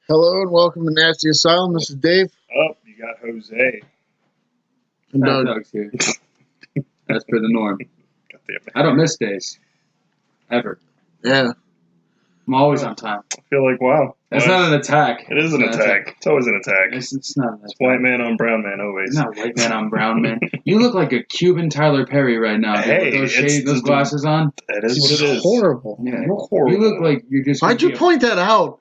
Hello and welcome to Nasty Asylum. This is Dave. Oh, you got Jose. And Doug. Doug's here. As per the norm. God damn it. I don't miss days. Ever. Yeah. I'm always on time. I feel like, wow. That's not an attack. It is an attack. It's always an attack. It's not an attack. It's white man on brown man, always. It's not white man on brown man. You look like a Cuban Tyler Perry right now. Hey, with those shades, those glasses on. That is what It's it is. horrible. Yeah. You're horrible. You look like you're just. Why'd you point that out?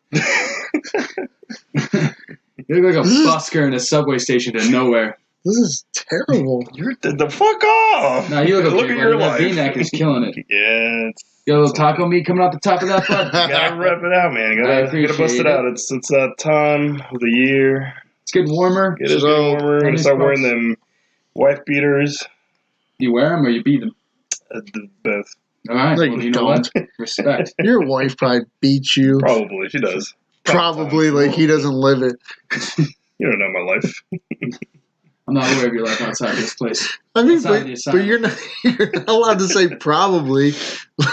You look like a busker in a subway station to nowhere. This is terrible. You're the fuck off. Nah, you look Look okay, at bro. your That life. V-neck is killing it. Yeah, Got a little taco meat coming out the top of that butt. you gotta rep it out, man. You I gotta appreciate bust it it. out. It's that time of the year. It's getting warmer. It is So, getting warmer. We're gonna tennis start wearing courts. them wife beaters. You wear them or you beat them? Both. All right. No, Well, you you know don't. what? Respect. Your wife probably beats you. Probably. She does. Probably like he doesn't live it. You don't know my life. I'm not aware of your life outside this place. I mean, Outside the but asylum. you're not allowed to say probably.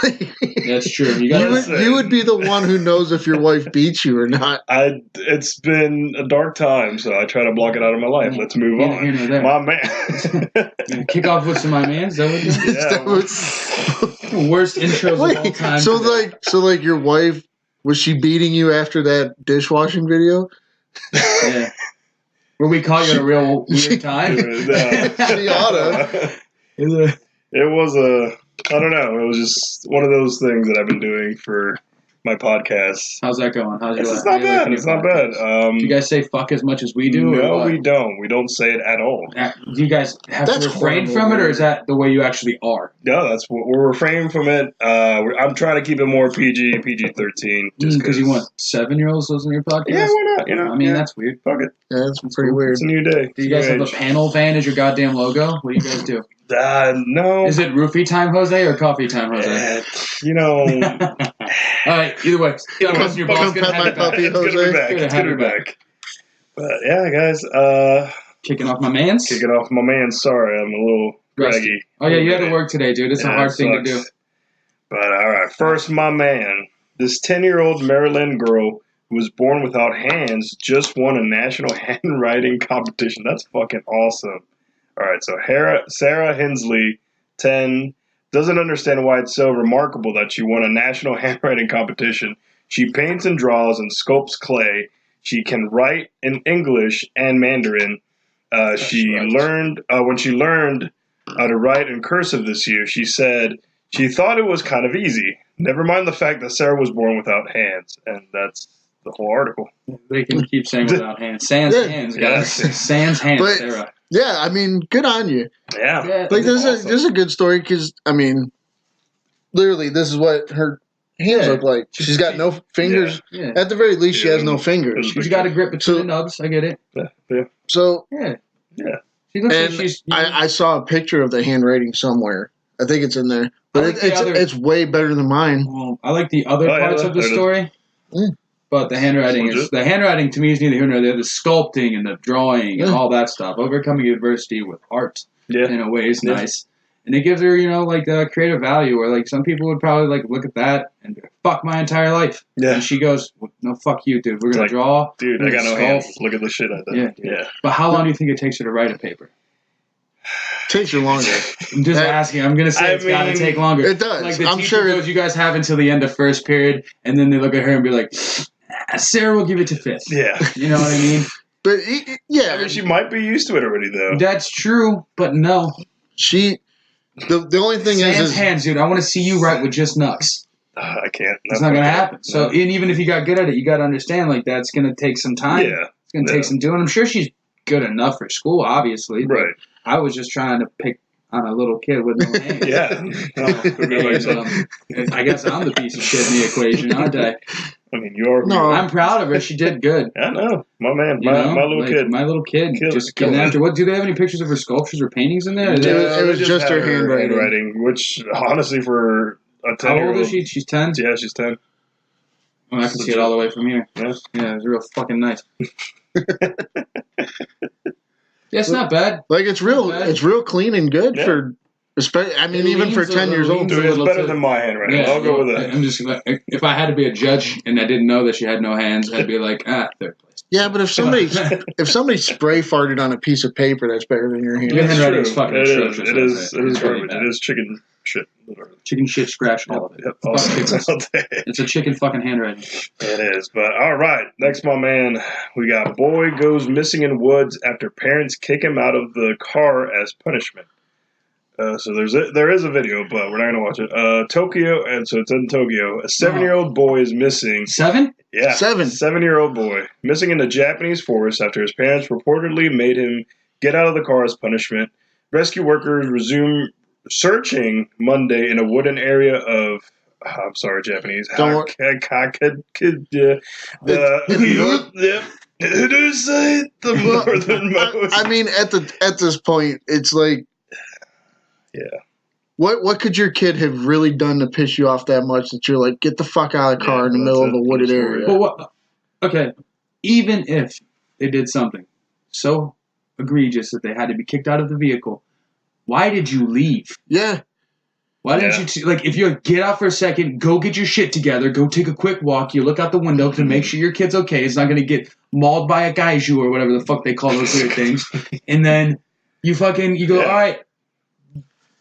Like, That's true. You you got would, say. you would be the one who knows if your wife beats you or not. It's been a dark time, so I try to block it out of my life. Let's move Here, on. here, no, there. My man. You gonna kick off with some my man. Is that what you're Yeah. That was- doing? Worst intros of all Wait, time. so your wife, was she beating you after that dishwashing video? Yeah. Where we caught you at a real weird time. She oughta. It was I don't know. It was just one of those things that I've been doing for my podcast. How's that going? How's your It's life? not How you bad. liking It's your not bad. podcast? Do you guys say fuck as much as we do? or No, what? we don't. We don't say it at all. Do you guys have That's to refrain horrible, from it, or man. is that the way you actually are? No, that's what we're refraining from it. I'm trying to keep it more PG-13. Just Because you want 7-year-olds listening to your podcast? Yeah, why not? You know, I mean, yeah. that's weird. Fuck it. Yeah, that's pretty weird. It's a new day. Do you guys New have a age. panel van as your goddamn logo? What do you guys do? No. Is it roofie time, Jose, or coffee time, Jose? You know. All right, either way. Listen, your boss come gonna pet have my it back. puppy. It's gonna Jose. be back. Good It's to have gonna be you back. But yeah, guys, Kicking off my mans. kick it off my man. Sorry, I'm a little Rusty. graggy. Oh yeah, you had to work today, dude. It's a Yeah, hard it thing to do. sucks. But alright, first my man. This 10-year-old Maryland girl who was born without hands just won a national handwriting competition. That's fucking awesome. Alright, so Sarah Hensley, 10, doesn't understand why it's so remarkable that she won a national handwriting competition. She paints and draws and sculpts clay. She can write in English and Mandarin. She right. learned when she learned how to write in cursive this year. She said she thought it was kind of easy. Never mind the fact that Sarah was born without hands, and that's the whole article. They can keep saying without hands. Sans Yeah. hands, guys. Yeah. Sans hands, But- Sarah. Yeah, I mean, good on you. Yeah, Yeah. Like, this awesome. is a good story because, I mean, literally, this is what her hands Yeah. look like. She's got no fingers. Yeah. At the very least, she Yeah. has no fingers. She's got a grip between So- the nubs. I get it. Yeah. So, Yeah. Yeah. She looks and like she's. I saw a picture of the handwriting somewhere. I think it's in there. But I like the other- it's way better than mine. Well, I like the other Oh, yeah, parts of the there it is. story. Mm. But the handwriting Legit. to me is neither here nor there. The sculpting and the drawing and Yeah. all that stuff. Overcoming adversity with art Yeah. in a way is Yeah. nice. And it gives her, like a creative value where like some people would probably like look at that and be like, fuck my entire life. Yeah. And she goes, well, no, fuck you, dude. We're It's gonna like, draw. Dude, we're I got no gonna hands. sculpt." Look at the shit I did. Yeah. But how long do you think it takes her to write a paper? Takes you longer. I'm just asking. I'm gonna say I it's gotta mean, take longer. It does. Like the I'm teacher sure. goes, you guys have until the end of first period, and then they look at her and be like, Sarah will give it to fifth. Yeah. You know what I mean? But yeah, I mean, she might be used to it already, though. That's true, but no. the only thing Sans is hands, dude. I want to see you write with just nuts. I can't. It's not gonna happen. So, and even if you got good at it, you got to understand like that's gonna take some time. Yeah. It's gonna Yeah. take some doing. I'm sure she's good enough for school, obviously. but Right. I was just trying to pick on a little kid with no hands. Yeah. I guess I'm the piece of shit in the equation, aren't I? I mean, you are. No. I'm proud of her. She did good. I know. My man. You know? My little Like, kid. My little kid. Killed- Just killed getting it. after. What do they have any pictures of her sculptures or paintings in there? Is Yeah. that- It was they just had her handwriting. Which, honestly, for a 10-year-old. How old is she? She's 10? Yeah, she's 10. Oh, I can see it all the way from here. Yeah. Yeah, it's real fucking nice. Yeah, it's not bad. like it's real Okay. it's real clean and good Yeah. for I mean, even for 10 years old. Dude, it's better than my handwriting. I'll go with that. I'm just if I had to be a judge and I didn't know that she had no hands, I'd be like, third place. Yeah, but if somebody spray farted on a piece of paper, that's better than your hand. Your handwriting is fucking atrocious. It is really garbage. It is chicken shit. Literally. Chicken shit scratch all of it. Yep, It's a chicken fucking handwriting. It is. But all right, next, my man, we got boy goes missing in woods after parents kick him out of the car as punishment. So there is a video, but we're not gonna watch it. Tokyo, and so it's in Tokyo. A 7-year-old boy is missing. 7? Yeah, 7. 7-year-old boy missing in the Japanese forest after his parents reportedly made him get out of the car as punishment. Rescue workers resume searching Monday in a wooded area of. I'm sorry, Japanese. The northernmost. I mean, at this point, it's like. Yeah. What could your kid have really done to piss you off that much that you're like, get the fuck out of the car in the middle of a wooded area? But what? Okay, even if they did something so egregious that they had to be kicked out of the vehicle, why did you leave? Yeah. Why didn't you, if you get out for a second, go get your shit together, go take a quick walk, you look out the window to make sure your kid's okay, it's not going to get mauled by a kaiju or whatever the fuck they call those weird things, and then you go, all right,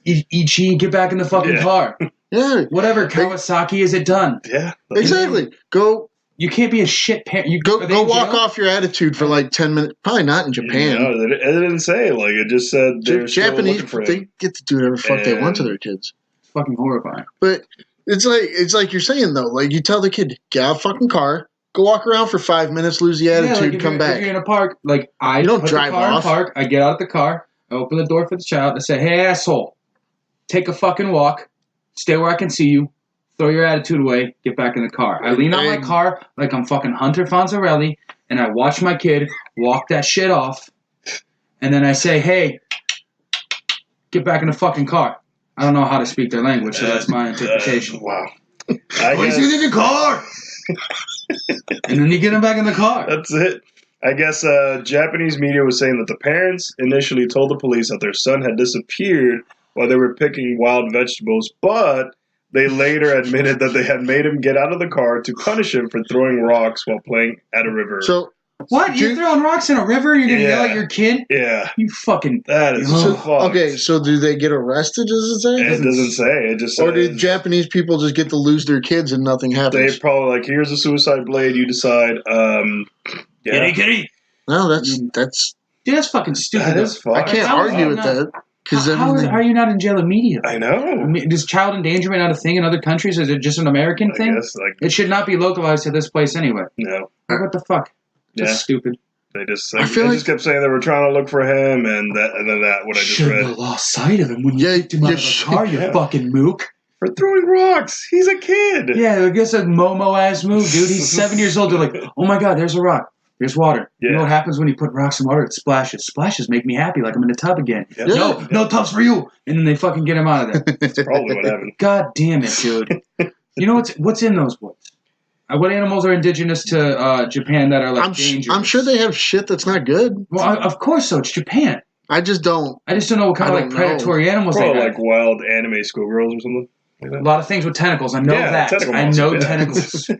Ichi, get back in the fucking car. Yeah. Whatever, Kawasaki, is it done? Yeah. Exactly. Go. You can't be a shit parent. Go walk off your attitude for like 10 minutes. Probably not in Japan. No, it didn't say. Like, it just said Japanese, they get to do whatever the fuck they want to their kids. It's fucking horrifying. But it's like you're saying, though. Like, you tell the kid, get out of the fucking car, go walk around for 5 minutes, lose the attitude, come back. If you're in a park, you don't drive off. In park, I get out of the car, I open the door for the child, I say, hey, asshole, take a fucking walk, stay where I can see you, throw your attitude away, get back in the car. I lean on my car like I'm fucking Hunter Fonzarelli, and I watch my kid walk that shit off, and then I say, hey, get back in the fucking car. I don't know how to speak their language, so that's my interpretation. Wow. He's in the car! And then you get him back in the car. That's it. I guess Japanese media was saying that the parents initially told the police that their son had disappeared while they were picking wild vegetables, but they later admitted that they had made him get out of the car to punish him for throwing rocks while playing at a river. So, what? You're throwing rocks in a river? You're going to yell at your kid? Yeah. You fucking... That is so fucked. Okay, so do they get arrested, does it say? It doesn't say. It just says... Or did Japanese people just get to lose their kids and nothing happens? They probably like, here's a suicide blade, you decide. Kitty. No, that's... Dude, that's fucking stupid. That is fucked. I can't argue with that. How are you not in jail immediately? I know. I mean, is child endangerment not a thing in other countries? Is it just an American thing? Guess, it should not be localized to this place anyway. No. What the fuck? Just stupid. They just just kept saying they were trying to look for him, and then what I just read. Should have lost sight of him when you kicked him out of the car, you fucking mook. For throwing rocks. He's a kid. Yeah, I guess a Momo-ass move, dude. He's 7 years old. They're like, oh my god, there's a rock. There's water. Yeah. You know what happens when you put rocks in water? It splashes. Splashes make me happy, like I'm in a tub again. Yeah. No tubs for you. And then they fucking get him out of there. That's probably what happened. God damn it, dude. You know what's in those woods? What animals are indigenous to Japan that are like dangerous? I'm sure they have shit that's not good. Well, of course so. It's Japan. I just don't know what kind of predatory animals they have. Probably like wild anime schoolgirls or something. Like a lot of things with tentacles. I know that. I know tentacles.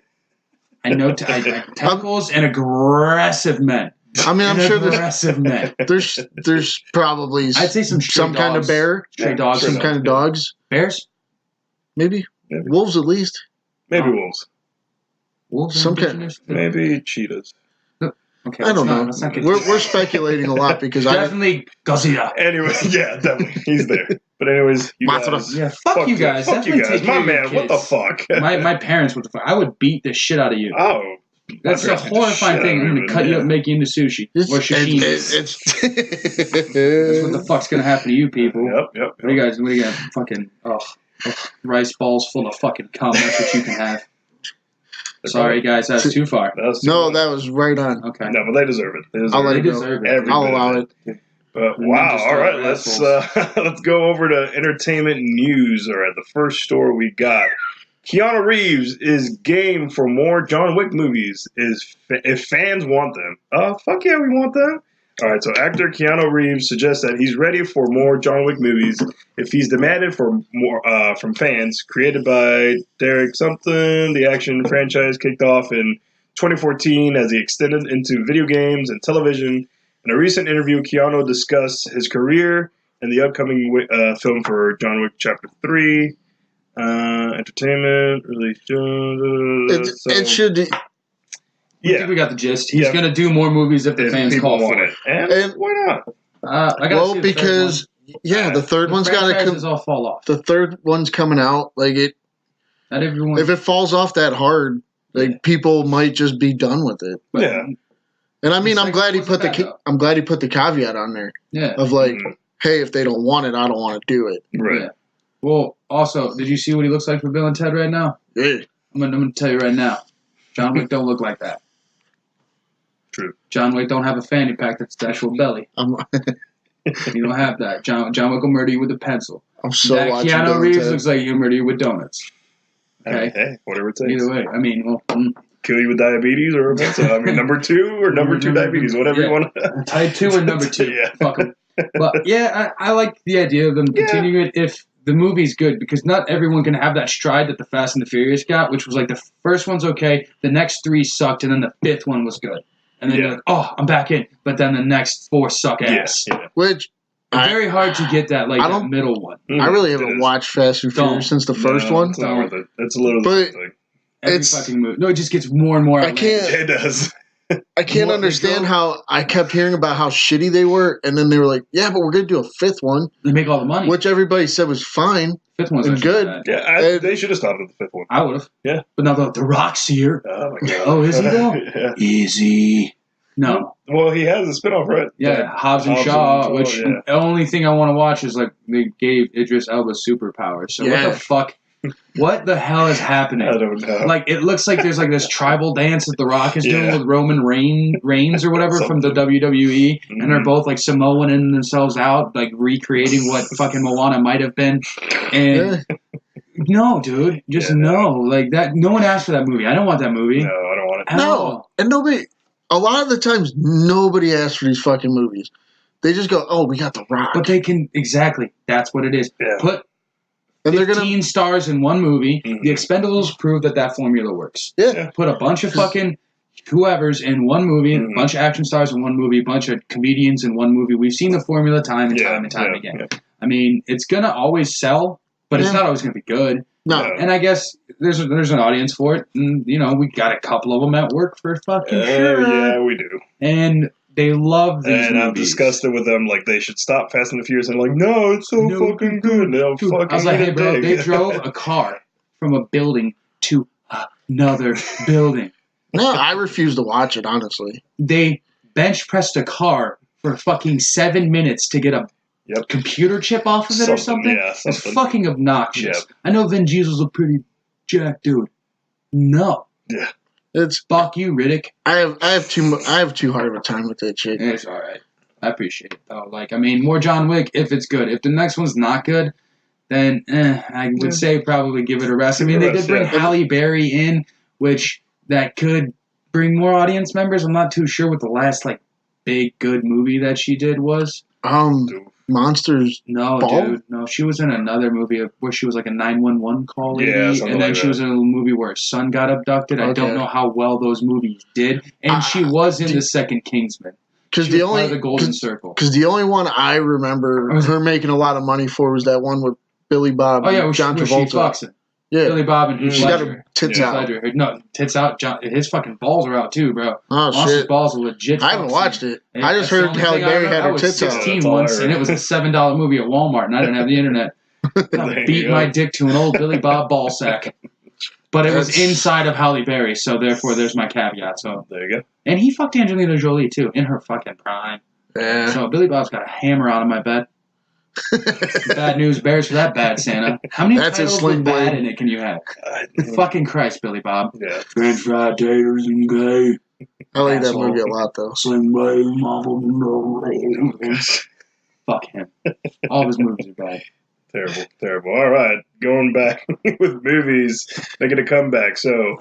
I know tentacles and aggressive men. I mean, I'm sure aggressive men. There's probably I'd say some kind of bear, stray dogs, some kind of dogs, bears, maybe wolves at least, maybe wolves. Wolves, some kind, maybe cheetahs. Okay, I don't know. We're speculating a lot because definitely Godzilla. Anyway, yeah, definitely he's there. But anyways, you guys, fuck you guys. Fuck you guys. My man, what the fuck? my parents would. I would beat the shit out of you. Oh, that's a horrifying thing. I'm gonna cut you up, and make you into sushi or sashimi. That's what the fuck's gonna happen to you people. Yep. What do you guys? What do you got? Fucking rice balls full of fucking cum. That's what you can have. Sorry, guys, that's too far. That was right on. Okay. No, but they deserve it. They deserve it. I'll allow it. But wow! All right, let's go over to entertainment news. All right, the first story we got: Keanu Reeves is game for more John Wick movies. If fans want them, fuck yeah, we want them. All right, so actor Keanu Reeves suggests that he's ready for more John Wick movies if he's demanded for more from fans. Created by Derek something, the action franchise kicked off in 2014 as he extended into video games and television. In a recent interview, Keanu discussed his career and the upcoming film for John Wick Chapter 3. Entertainment, release. It should. I think we got the gist. He's going to do more movies if the fans call for it. And why not? I gotta see the because the third one's got to come. all fall off. The third one's coming out. Like it. Not everyone. If it falls off that hard, like people might just be done with it. But, Yeah. And I mean, I'm like, glad he what's put that, I'm glad he put the caveat on there Yeah. of like, hey, if they don't want it, I don't want to do it. Right. Yeah. Well, also, did you see what he looks like for Bill and Ted right now? Yeah. I'm gonna tell you right now. John Wick don't look like that. True. John Wick don't have a fanny pack that's the actual belly. You don't have that. John Wick will murder you with a pencil. I'm so that watching Keanu Bill and Reeves Ted. looks like he'll murder you with donuts. Okay. Hey, whatever it takes. Either way, I mean, well, Kill you with diabetes or number 2 or number 2 diabetes, whatever you want. type 2 or number 2. Yeah. Fuck 'em. But yeah, I like the idea of them continuing it if the movie's good, because not everyone can have that stride that the Fast and the Furious got, which was like the first one's okay, the next 3 sucked, and then the 5th one was good. And then you're like, oh, I'm back in. But then the next 4 suck ass. Yeah. Which It's very hard to get that that middle one. I really haven't watched Fast and Furious since the first one. It's not worth it. It's a little But like, Every fucking movie. No, it just gets more and more. I can't. it does. I can't understand how I kept hearing about how shitty they were, and then they were like, "Yeah, but we're gonna do a 5th one," They make all the money. which everybody said was fine. 5th one's and actually good. bad. Yeah, they should have stopped at the 5th one. I would have. Yeah. But now the Rock's here. Oh my god. Oh, is he though? Yeah. Easy. No. Well, he has a spinoff, right? Yeah, Hobbs and Shaw, which the only thing I want to watch is like they gave Idris Elba superpowers. So what the fuck? What the hell is happening? I don't know. Like it looks like there's like this tribal dance that The Rock is doing with Roman Reigns or whatever from the WWE, and they're both like Samoaning themselves out, like recreating what fucking Moana might have been. And no, dude, just no. Like that. No one asked for that movie. I don't want that movie. No, I don't want it. No, and nobody. A lot of the times, nobody asks for these fucking movies. They just go, "Oh, we got The Rock." But they can exactly. That's what it is. Yeah. Put and 15 stars in one movie. The Expendables prove that formula works. Yeah. Put a bunch of fucking whoever's in one movie, a bunch of action stars in one movie, a bunch of comedians in one movie. We've seen the formula time and time and time again. Yeah. I mean, it's gonna always sell, but it's not always gonna be good. No. And I guess there's an audience for it. And, you know, we got a couple of them at work for fucking sure. Yeah, we do. And they love these And I've discussed it with them, like, they should stop Fast and the Furious. And like, no, it's so fucking good. They'll fucking I was like, hey, bro, they drove a car from a building to another building. No, I refuse to watch it, honestly. They bench pressed a car for fucking 7 minutes to get a computer chip off of it or something. Yeah, It's fucking obnoxious. Yep. I know Vin Diesel's a pretty jacked dude. No. Yeah. It's fuck you, Riddick. I have too hard of a time with that shit. It's all right. I appreciate it though. Like, I mean, more John Wick if it's good. If the next one's not good, then I would say probably give it a rest. I mean, they did bring Halle Berry in, which that could bring more audience members. I'm not too sure what the last like big good movie that she did was. Monsters. No, Ball? dude. No, she was in another movie where she was like a 911 call lady, and then like she was in a movie where her son got abducted. I don't know how well those movies did, and she was in the second Kingsman. Because the Golden Circle. Because the only one I remember her making a lot of money for was that one with Billy Bob and John Travolta. She fucks it. Yeah, Billy Bob and she got her tits out. No, tits out. His fucking balls are out too, bro. Oh Monster's shit! balls are legit. I haven't watched it. I just heard Halle Berry had her tits out. I was 16 once, and it was a $7 movie at Walmart, and I didn't have the internet. I beat my dick to an old Billy Bob ball sack. But it was inside of Halle Berry, so therefore there's my caveat. So there you go. And he fucked Angelina Jolie too, in her fucking prime. Yeah. So Billy Bob's got a hammer out of my bed. Bad news bears for that bad Santa. How many titles with bad in it can you have? Fucking Christ, Billy Bob. Yeah. French fried taters and gay. I like that movie a lot, though. Sling by mama. Fuck him. All of his movies are bad. Terrible, terrible. All right, going back with movies, making a comeback. So,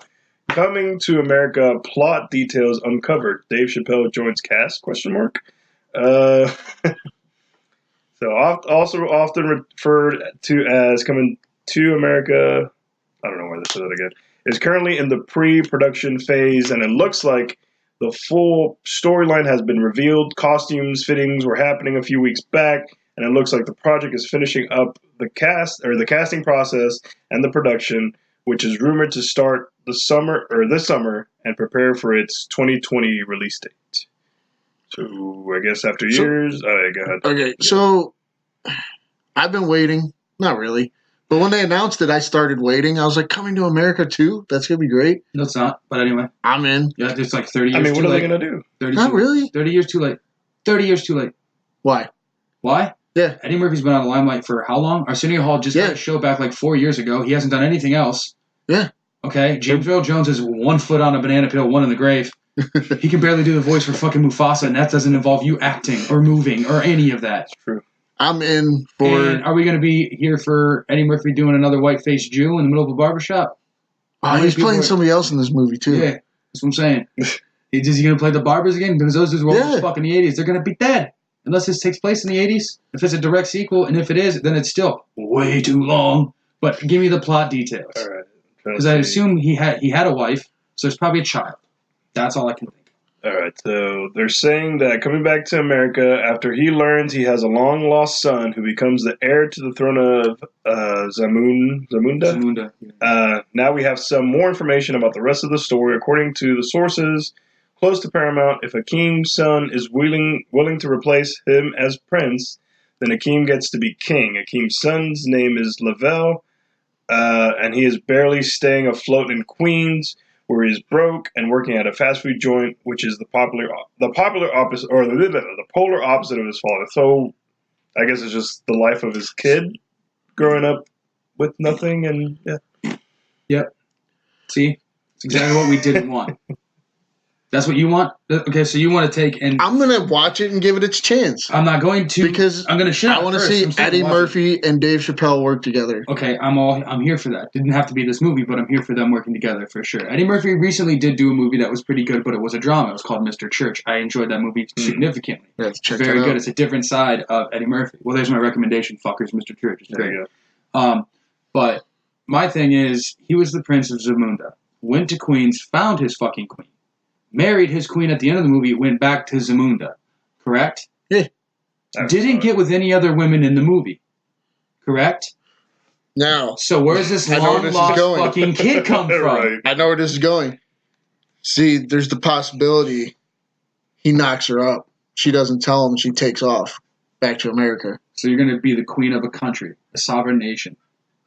Coming to America, plot details uncovered. Dave Chappelle joins cast? ? So also often referred to as Coming to America, I don't know where this is again, is currently in the pre-production phase, and it looks like the full storyline has been revealed. Costumes, fittings were happening a few weeks back, and it looks like the project is finishing up the casting process and the production, which is rumored to start this summer and prepare for its 2020 release date. So I guess after years, go ahead. Okay, so I've been waiting. Not really. But when they announced it, I started waiting. I was like, Coming to America 2? That's going to be great. No, it's not. But anyway. I'm in. Yeah, it's like 30 years too late. What are they going to do? Not really. 30 years too late. 30 years too late. Why? Why? Yeah. Eddie Murphy's been on the limelight for how long? Arsenio Hall just got a show back like 4 years ago. He hasn't done anything else. Yeah. Okay, James Earl Jones is 1 foot on a banana peel, 1 in the grave. He can barely do the voice for fucking Mufasa, and that doesn't involve you acting or moving or any of that. It's true. I'm in for... And are we going to be here for Eddie Murphy doing another white-faced Jew in the middle of a barbershop? Oh, he's playing somebody else in this movie, too. Yeah, that's what I'm saying. Is he going to play the barbers again? Because those dudes were all fucking in the 80s. They're going to be dead. Unless this takes place in the 80s. If it's a direct sequel, and if it is, then it's still way too long. But give me the plot details. All right. Because I assume he had a wife, so there's probably a child. That's all I can think. All right, so they're saying that coming back to America after he learns he has a long-lost son who becomes the heir to the throne of Zamunda. Now we have some more information about the rest of the story. According to the sources close to Paramount, if Akeem's son is willing to replace him as prince, then Akeem gets to be king. Akeem's son's name is Lavelle, and he is barely staying afloat in Queens, where he's broke and working at a fast food joint, which is the polar opposite of his father. So, I guess it's just the life of his kid growing up with nothing, and yeah. Yep. See, it's exactly what we didn't want. That's what you want? Okay, so you want to take and... I'm going to watch it and give it its chance. I'm not going to... Because I'm going to shut I want to see Eddie Murphy and Dave Chappelle work together. Okay, I'm here for that. Didn't have to be this movie, but I'm here for them working together for sure. Eddie Murphy recently did do a movie that was pretty good, but it was a drama. It was called Mr. Church. I enjoyed that movie significantly. Yeah, check very that good. out. It's a different side of Eddie Murphy. Well, there's my recommendation, fuckers. Mr. Church is great. But my thing is, he was the Prince of Zamunda. Went to Queens, found his fucking queen. Married his queen at the end of the movie, went back to Zamunda. Correct? Yeah. Didn't get with any other women in the movie. Correct? Now. So where's this long-lost fucking kid come from? Right. I know where this is going. See, there's the possibility he knocks her up. She doesn't tell him. She takes off back to America. So you're going to be the queen of a country, a sovereign nation,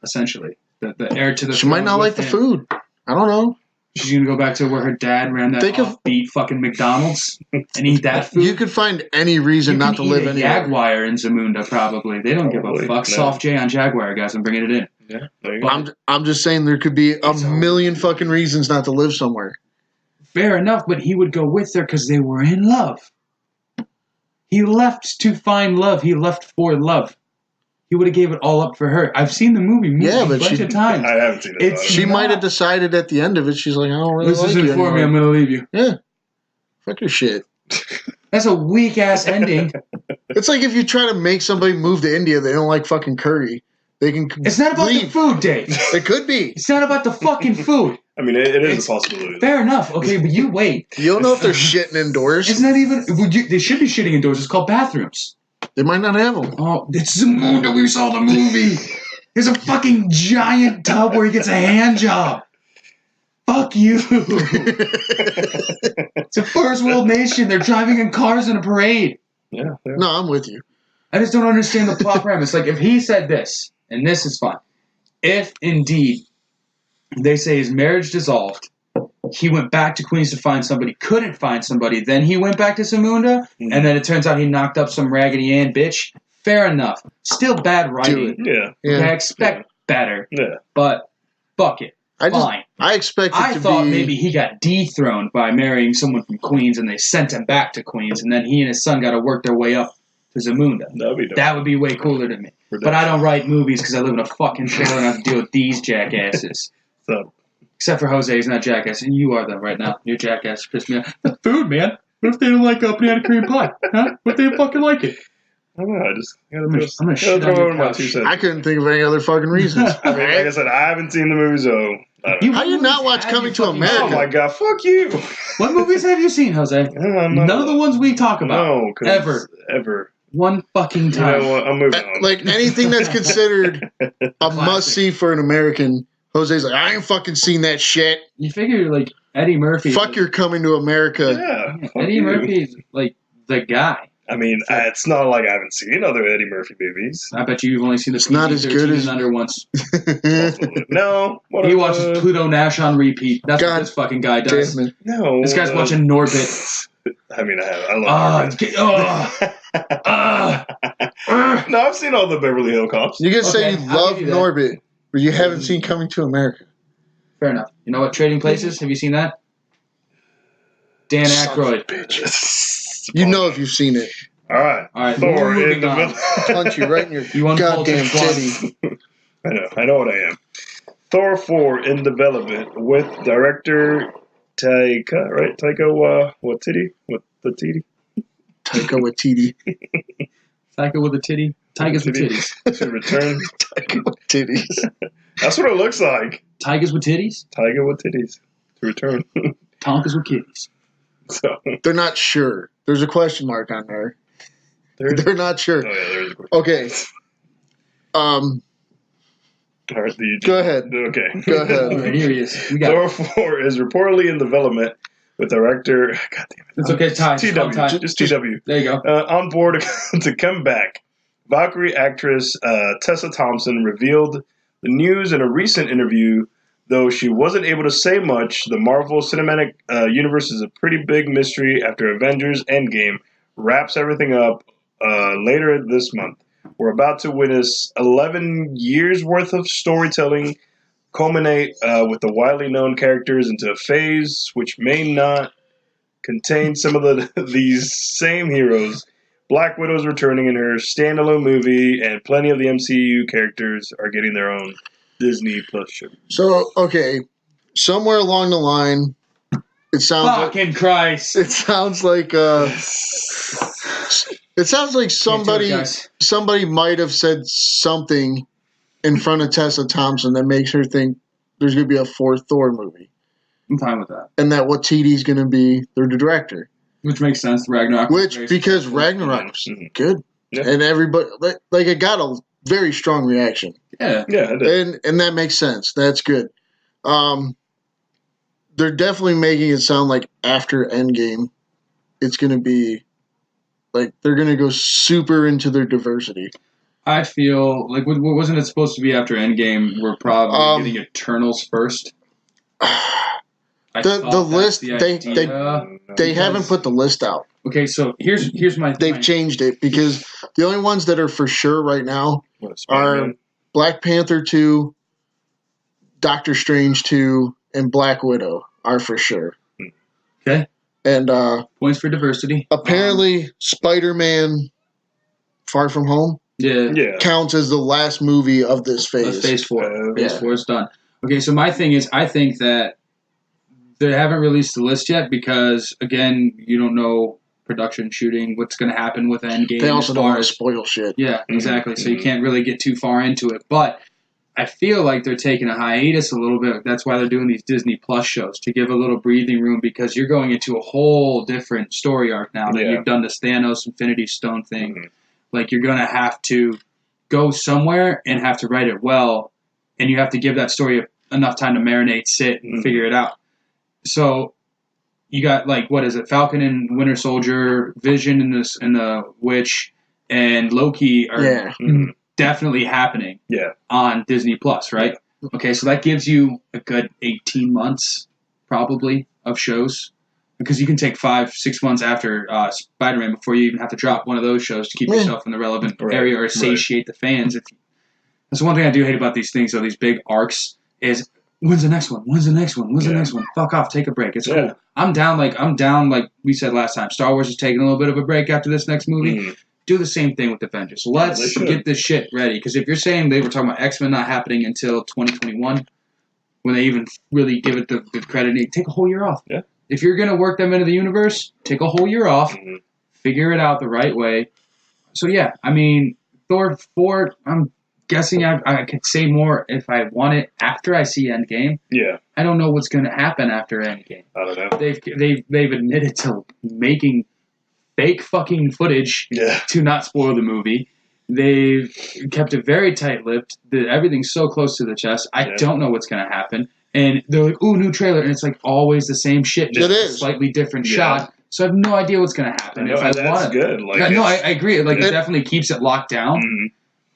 essentially. The heir to the She might not like the food. I don't know. She's going to go back to where her dad ran that offbeat fucking McDonald's and eat that food. You could find any reason not to live anywhere. Jaguar in Zamunda, probably. They don't give a fuck. No. Soft J on Jaguar, guys. I'm bringing it in. Yeah, there you go. I'm just saying there could be a million fucking reasons not to live somewhere. Fair enough, but he would go with her because they were in love. He left to find love. He left for love. He would have gave it all up for her. I've seen the movie a bunch of times. I haven't seen it. She might have decided at the end of it, she's like, I don't really like you This isn't for me, I'm going to leave you. Yeah. Fuck your shit. That's a weak-ass ending. It's like if you try to make somebody move to India, they don't like fucking curry. They can It's not about the food, Dave. It could be. It's not about the fucking food. I mean, it is a possibility. Fair enough. Okay, but you wait. You don't know if they're shitting indoors. It's not even... They should be shitting indoors. It's called bathrooms. They might not have them. Oh, it's Zamunda. We saw the movie. There's a fucking giant tub where he gets a hand job. Fuck you. It's a first world nation. They're driving in cars in a parade. Yeah. No, I'm with you. I just don't understand the plot premise. Like, if he said this, and this is fine. If, indeed, they say his marriage dissolved, he went back to Queens to find somebody, couldn't find somebody, then he went back to Zamunda, and then it turns out he knocked up some Raggedy Ann bitch. Fair enough. Still bad writing. Yeah. Okay, I expect better. Yeah. But, fuck it. Fine. I expect it I thought maybe he got dethroned by marrying someone from Queens, and they sent him back to Queens, and then he and his son got to work their way up to Zamunda. That would be way cooler to me. But I don't write movies because I live in a fucking trailer and I have to deal with these jackasses. So... Except for Jose, he's not jackass. And you are, though, right now. You're jackass. Piss me off. The food, man. What if they don't like banana cream pie? Huh? What if they fucking like it? I don't know. I just gotta I'm gonna shit on throw your in my couch. 2 cents. I couldn't think of any other fucking reasons. I mean, like I said, I haven't seen the movie, so I don't know. How do you not watch Coming to America? Oh my god, fuck you! What movies have you seen, Jose? None of the ones we talk about. No, ever. One fucking time. You know what? I'm moving on. Like anything that's considered a must-see for an American, Jose's like, I ain't fucking seen that shit. You figure like Eddie Murphy. Fuck your Coming to America. Yeah, Eddie Murphy's like the guy. I mean, it's not like I haven't seen other Eddie Murphy movies. I bet you've only seen the It's not as good as under once. No. He watches Pluto Nash on repeat. That's what this fucking guy does. Damn it. No. This guy's watching Norbit. I mean, I love Norbit. No, I've seen all the Beverly Hill Cops. You can say you I'll love give you that. Norbit, but you haven't seen Coming to America. Fair enough. You know what? Trading Places. Have you seen that? Dan Aykroyd. You know if you've seen it. All right. Thor in the middle. Punch you right in your goddamn titty. I know what I am. Thor 4 in development with director Taika, right? Taika Waititi? What the titty? Taika Waititi. Taika with a titty. Tigers with titties. To return. Taika with titties. That's what it looks like. Tigers with titties? Taika with titties. To return. Tonkas with kitties. So they're not sure. There's a question mark on there. They're not sure. Oh yeah, there's a question. Okay. All right, go ahead. Okay. Go ahead. All right, here he is. Thor 4 is reportedly in development with director. God damn it. It's okay, Ty. TW. Just TW. There you go. On board to come back. Valkyrie actress Tessa Thompson revealed the news in a recent interview. Though she wasn't able to say much, the Marvel Cinematic Universe is a pretty big mystery after Avengers Endgame wraps everything up later this month. We're about to witness 11 years' worth of storytelling culminate with the widely known characters into a phase which may not contain some of these same heroes. Black Widow's returning in her standalone movie, and plenty of the MCU characters are getting their own Disney Plus show. So, okay, somewhere along the line, it sounds fucking Christ. It sounds like somebody might have said something in front of Tessa Thompson that makes her think there's going to be a fourth Thor movie. I'm fine with that. And that Waititi's going to be their director. Which makes sense. Ragnarok. Because Ragnarok was good. Yeah. And everybody, like, it got a very strong reaction. Yeah. Yeah, it did. And that makes sense. That's good. They're definitely making it sound like after Endgame, it's going to be, like, they're going to go super into their diversity. I feel like, wasn't it supposed to be after Endgame? We're probably getting Eternals first. The list, they haven't put the list out. Okay, so here's my They've changed it because the only ones that are for sure right now are Black Panther 2, Doctor Strange 2, and Black Widow are for sure. Okay. And points for diversity. Apparently, Spider-Man Far From Home counts as the last movie of this phase. Phase 4. Phase 4 is done. Okay, so my thing is, I think that they haven't released the list yet because, again, you don't know production, shooting, what's going to happen with Endgame. They also don't want to spoil shit. Yeah, exactly. So you can't really get too far into it. But I feel like they're taking a hiatus a little bit. That's why they're doing these Disney Plus shows, to give a little breathing room, because you're going into a whole different story arc now that you've done this Thanos Infinity Stone thing. Mm-hmm. Like, you're going to have to go somewhere and have to write it well, and you have to give that story enough time to marinate, sit, and figure it out. So you got, like, what is it? Falcon and Winter Soldier, Vision and the Witch, and Loki are definitely happening on Disney Plus, right? Okay, so that gives you a good 18 months, probably, of shows. Because you can take 5-6 months after Spider-Man before you even have to drop one of those shows to keep yourself in the relevant area or satiate the fans. That's one thing I do hate about these things, though, these big arcs, is when's the next one? When's the next one? When's the next one? Fuck off, take a break. It's cool. I'm down like we said last time. Star Wars is taking a little bit of a break after this next movie. Do the same thing with Avengers. Let's get this shit ready. Because if you're saying they were talking about X-Men not happening until 2021, when they even really give it the credit, take a whole year off. Yeah. If you're going to work them into the universe, take a whole year off, figure it out the right way. So, yeah, I mean, Thor 4, I'm guessing I could say more if I want it after I see Endgame. Yeah. I don't know what's going to happen after Endgame. I don't know. They've admitted to making fake fucking footage to not spoil the movie. They've kept it very tight-lipped. Everything's so close to the chest. I don't know what's going to happen. And they're like, ooh, new trailer. And it's like always the same shit. Just a slightly different shot. So I have no idea what's going to happen. That's good. Like, no, I agree. Like, it definitely keeps it locked down. Mm-hmm.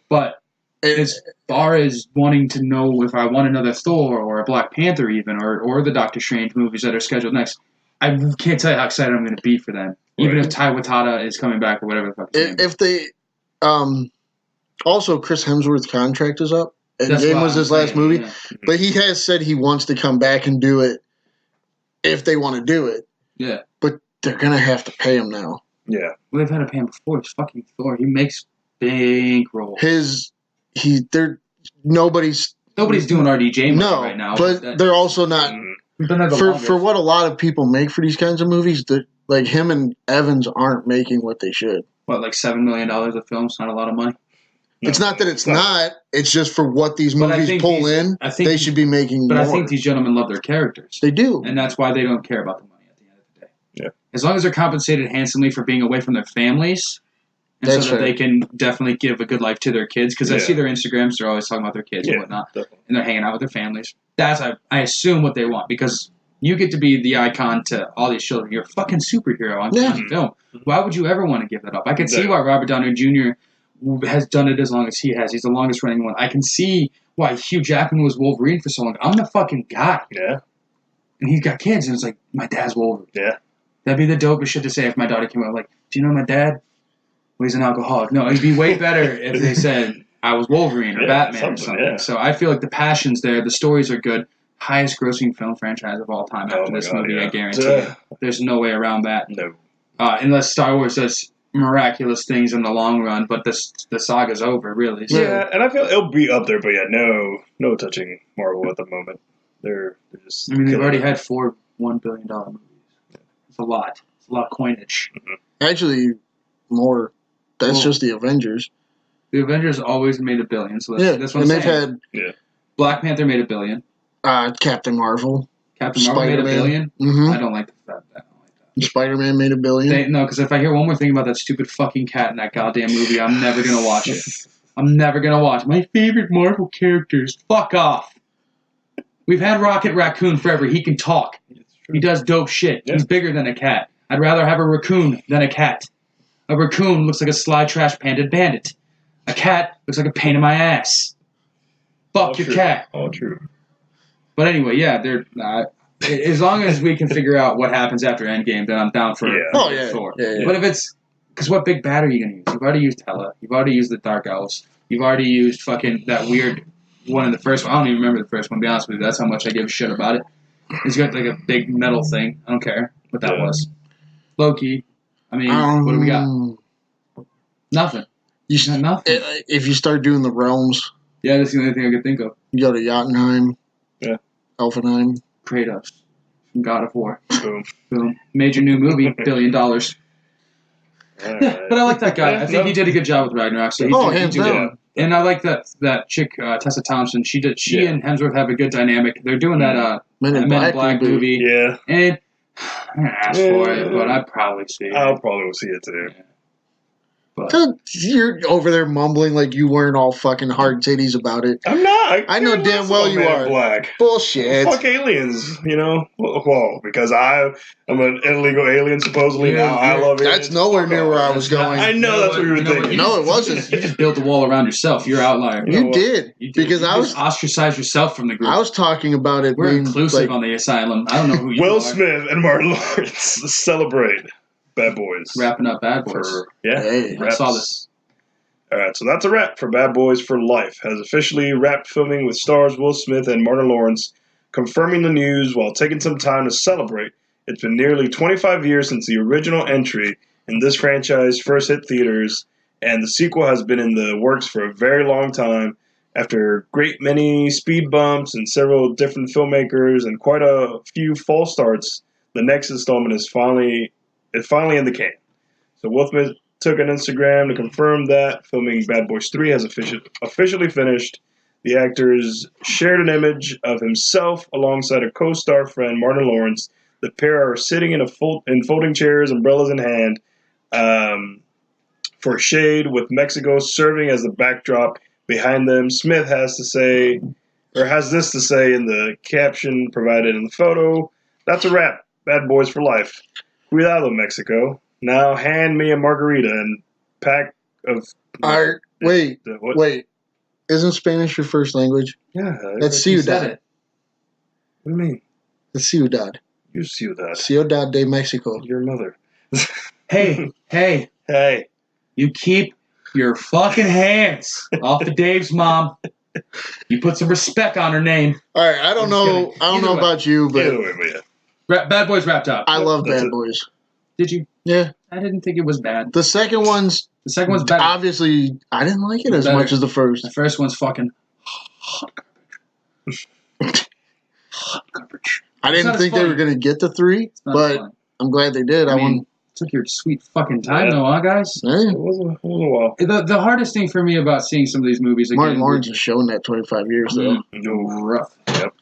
But as far as wanting to know if I want another Thor or a Black Panther even, or the Doctor Strange movies that are scheduled next, I can't tell you how excited I'm going to be for them. Even if Tai Waititi is coming back or whatever the fuck. If they... also, Chris Hemsworth's contract is up. And Game was his last movie. Yeah. But he has said he wants to come back and do it if they want to do it. Yeah. But they're going to have to pay him now. Yeah. Well, they've had to pay him before. It's fucking Thor. He makes bankroll. Nobody's doing RDJ money right now. But they're also not... For what a lot of people make for these kinds of movies, like him and Evans aren't making what they should. What, like $7 million a film? It's not a lot of money? No, it's not that it's not. It's just for what these movies pull in, they should be making more. But I think these gentlemen love their characters. They do. And that's why they don't care about the money at the end of the day. Yeah. As long as they're compensated handsomely for being away from their families, and so that they can definitely give a good life to their kids. Because I see their Instagrams, they're always talking about their kids and whatnot. Definitely. And they're hanging out with their families. That's, I assume, what they want. Because you get to be the icon to all these children. You're a fucking superhero on film. Why would you ever want to give that up? I can see why Robert Downey Jr. has done it as long as he has. He's the longest running one. I can see why Hugh Jackman was Wolverine for so long. I'm the fucking guy. Yeah. And he's got kids, and it's like, my dad's Wolverine. Yeah. That'd be the dopest shit to say if my daughter came out like, do you know my dad? Well, he's an alcoholic. No, it'd be way better if they said I was Wolverine or Batman or something. Yeah. So I feel like the passion's there. The stories are good. Highest grossing film franchise of all time after this movie, I guarantee you. There's no way around that. No. Unless Star Wars does miraculous things in the long run, but the saga's over, really. So. Yeah, and I feel it'll be up there, but no touching Marvel at the moment. They're just. I mean, they've already had 4 $1 billion movies. It's a lot. It's a lot of coinage. Mm-hmm. Actually, more. That's just the Avengers. The Avengers always made $1 billion, so that's what I'm saying. They've had Black Panther made $1 billion. Captain Marvel. Captain Marvel made $1 billion? Mm-hmm. I don't like that. Spider-Man made $1 billion. No, because if I hear one more thing about that stupid fucking cat in that goddamn movie, I'm never going to watch it. I'm never going to watch it. My favorite Marvel characters. Fuck off. We've had Rocket Raccoon forever. He can talk. He does dope shit. Yeah. He's bigger than a cat. I'd rather have a raccoon than a cat. A raccoon looks like a sly trash panted bandit. A cat looks like a pain in my ass. Fuck your cat. All true. But anyway, they're as long as we can figure out what happens after Endgame, then I'm down for Thor. Yeah. But if it's... Because what big bad are you going to use? You've already used Hela. You've already used the Dark Elves. You've already used fucking that weird one in the first one. I don't even remember the first one, to be honest with you. That's how much I give a shit about it. He's got like a big metal thing. I don't care what that was. Loki. I mean, what do we got? Nothing. Nothing. If you start doing the realms... Yeah, that's the only thing I could think of. You go to Jotunheim. Yeah. Elfenheim. Kratos. From God of War. Boom. Major new movie. $1 billion. Right. But I like that guy. I think he did a good job with Ragnarok. So hands down. And I like that chick, Tessa Thompson. She and Hemsworth have a good dynamic. They're doing that Men in Black movie. Yeah. And I'm going to ask for it, but I'd probably see it. I'll probably see it too. Yeah. But you're over there mumbling like you weren't all fucking hard titties about it. I'm not. I know damn well you are. Black. Bullshit. Fuck aliens, Well, because I'm an illegal alien supposedly now. I love aliens. That's nowhere near where I was going. I know that's what you were thinking. No, it wasn't. You just built the wall around yourself. You're outlier. You did. Because I was ostracized yourself from the group. I was talking about it. We're inclusive on the Asylum. I don't know who you are. Will Smith and Martin Lawrence celebrate Bad Boys. Wrapping up Bad Boys. I saw this. All right, so that's a wrap for Bad Boys for Life. Has officially wrapped filming with stars Will Smith and Martin Lawrence, confirming the news while taking some time to celebrate. It's been nearly 25 years since the original entry in this franchise first hit theaters, and the sequel has been in the works for a very long time. After a great many speed bumps and several different filmmakers and quite a few false starts, the next installment is finally in the can. So Will Smith took an Instagram to confirm that filming Bad Boys 3 has officially finished. The actors shared an image of himself alongside a co-star friend, Martin Lawrence. The pair are sitting in folding chairs, umbrellas in hand, for shade, with Mexico serving as the backdrop behind them. Smith has this to say in the caption provided in the photo. That's a wrap. Bad Boys for life. Cuidado, Mexico. Now hand me a margarita and pack of... Wait. Isn't Spanish your first language? Yeah. That's Ciudad. What do you mean? It's Ciudad. You're Ciudad. Ciudad de Mexico. Your mother. Hey. Hey. You keep your fucking hands off of Dave's mom. You put some respect on her name. All right, I don't know about you, but Bad Boys wrapped up. I love Bad Boys. Did you? Yeah. I didn't think it was bad. The second one's better. Obviously, I didn't like it as much as the first. The first one's fucking hot garbage. I didn't think they were going to get to 3, but funny. I'm glad they did. Took your sweet fucking time, though, huh, guys? Yeah. It was a while. The hardest thing for me about seeing some of these movies again... Martin Lawrence has shown that 25 years, though. Rough. Yep.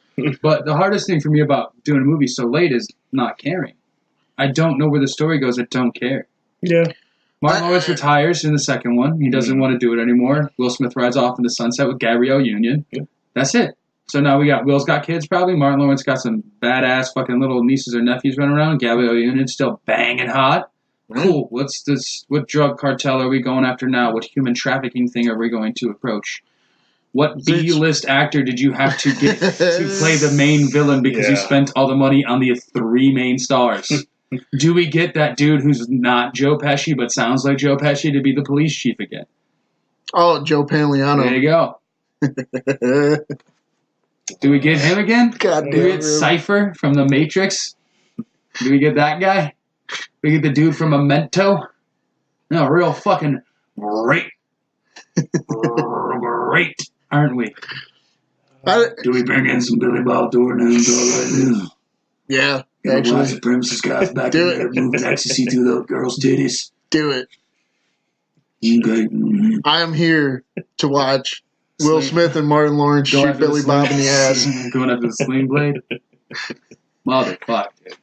But the hardest thing for me about doing a movie so late is not caring. I don't know where the story goes. I don't care. Yeah. Martin Lawrence retires in the second one. He doesn't want to do it anymore. Will Smith rides off in the sunset with Gabrielle Union. Yeah. That's it. So now Will's got kids probably. Martin Lawrence got some badass fucking little nieces or nephews running around. Gabrielle Union still banging hot. Cool. What drug cartel are we going after now? What human trafficking thing are we going to approach? What B-list actor did you have to get to play the main villain because you spent all the money on the 3 main stars? Do we get that dude who's not Joe Pesci but sounds like Joe Pesci to be the police chief again? Oh, Joe Pantoliano. There you go. Do we get him again? God damn. Do we get Cypher from The Matrix? Do we get that guy? Do we get the dude from Memento? No, real fucking great. Great, aren't we? Do we bring in some Billy Bob Thornton and go Yeah. Actually, white supremacist guys back in there moving ecstasy to the girls' titties. Do it. Okay. I am here to watch Will Smith and Martin Lawrence shoot Billy Bob in the ass. Going after the sling blade? Motherfucker, dude.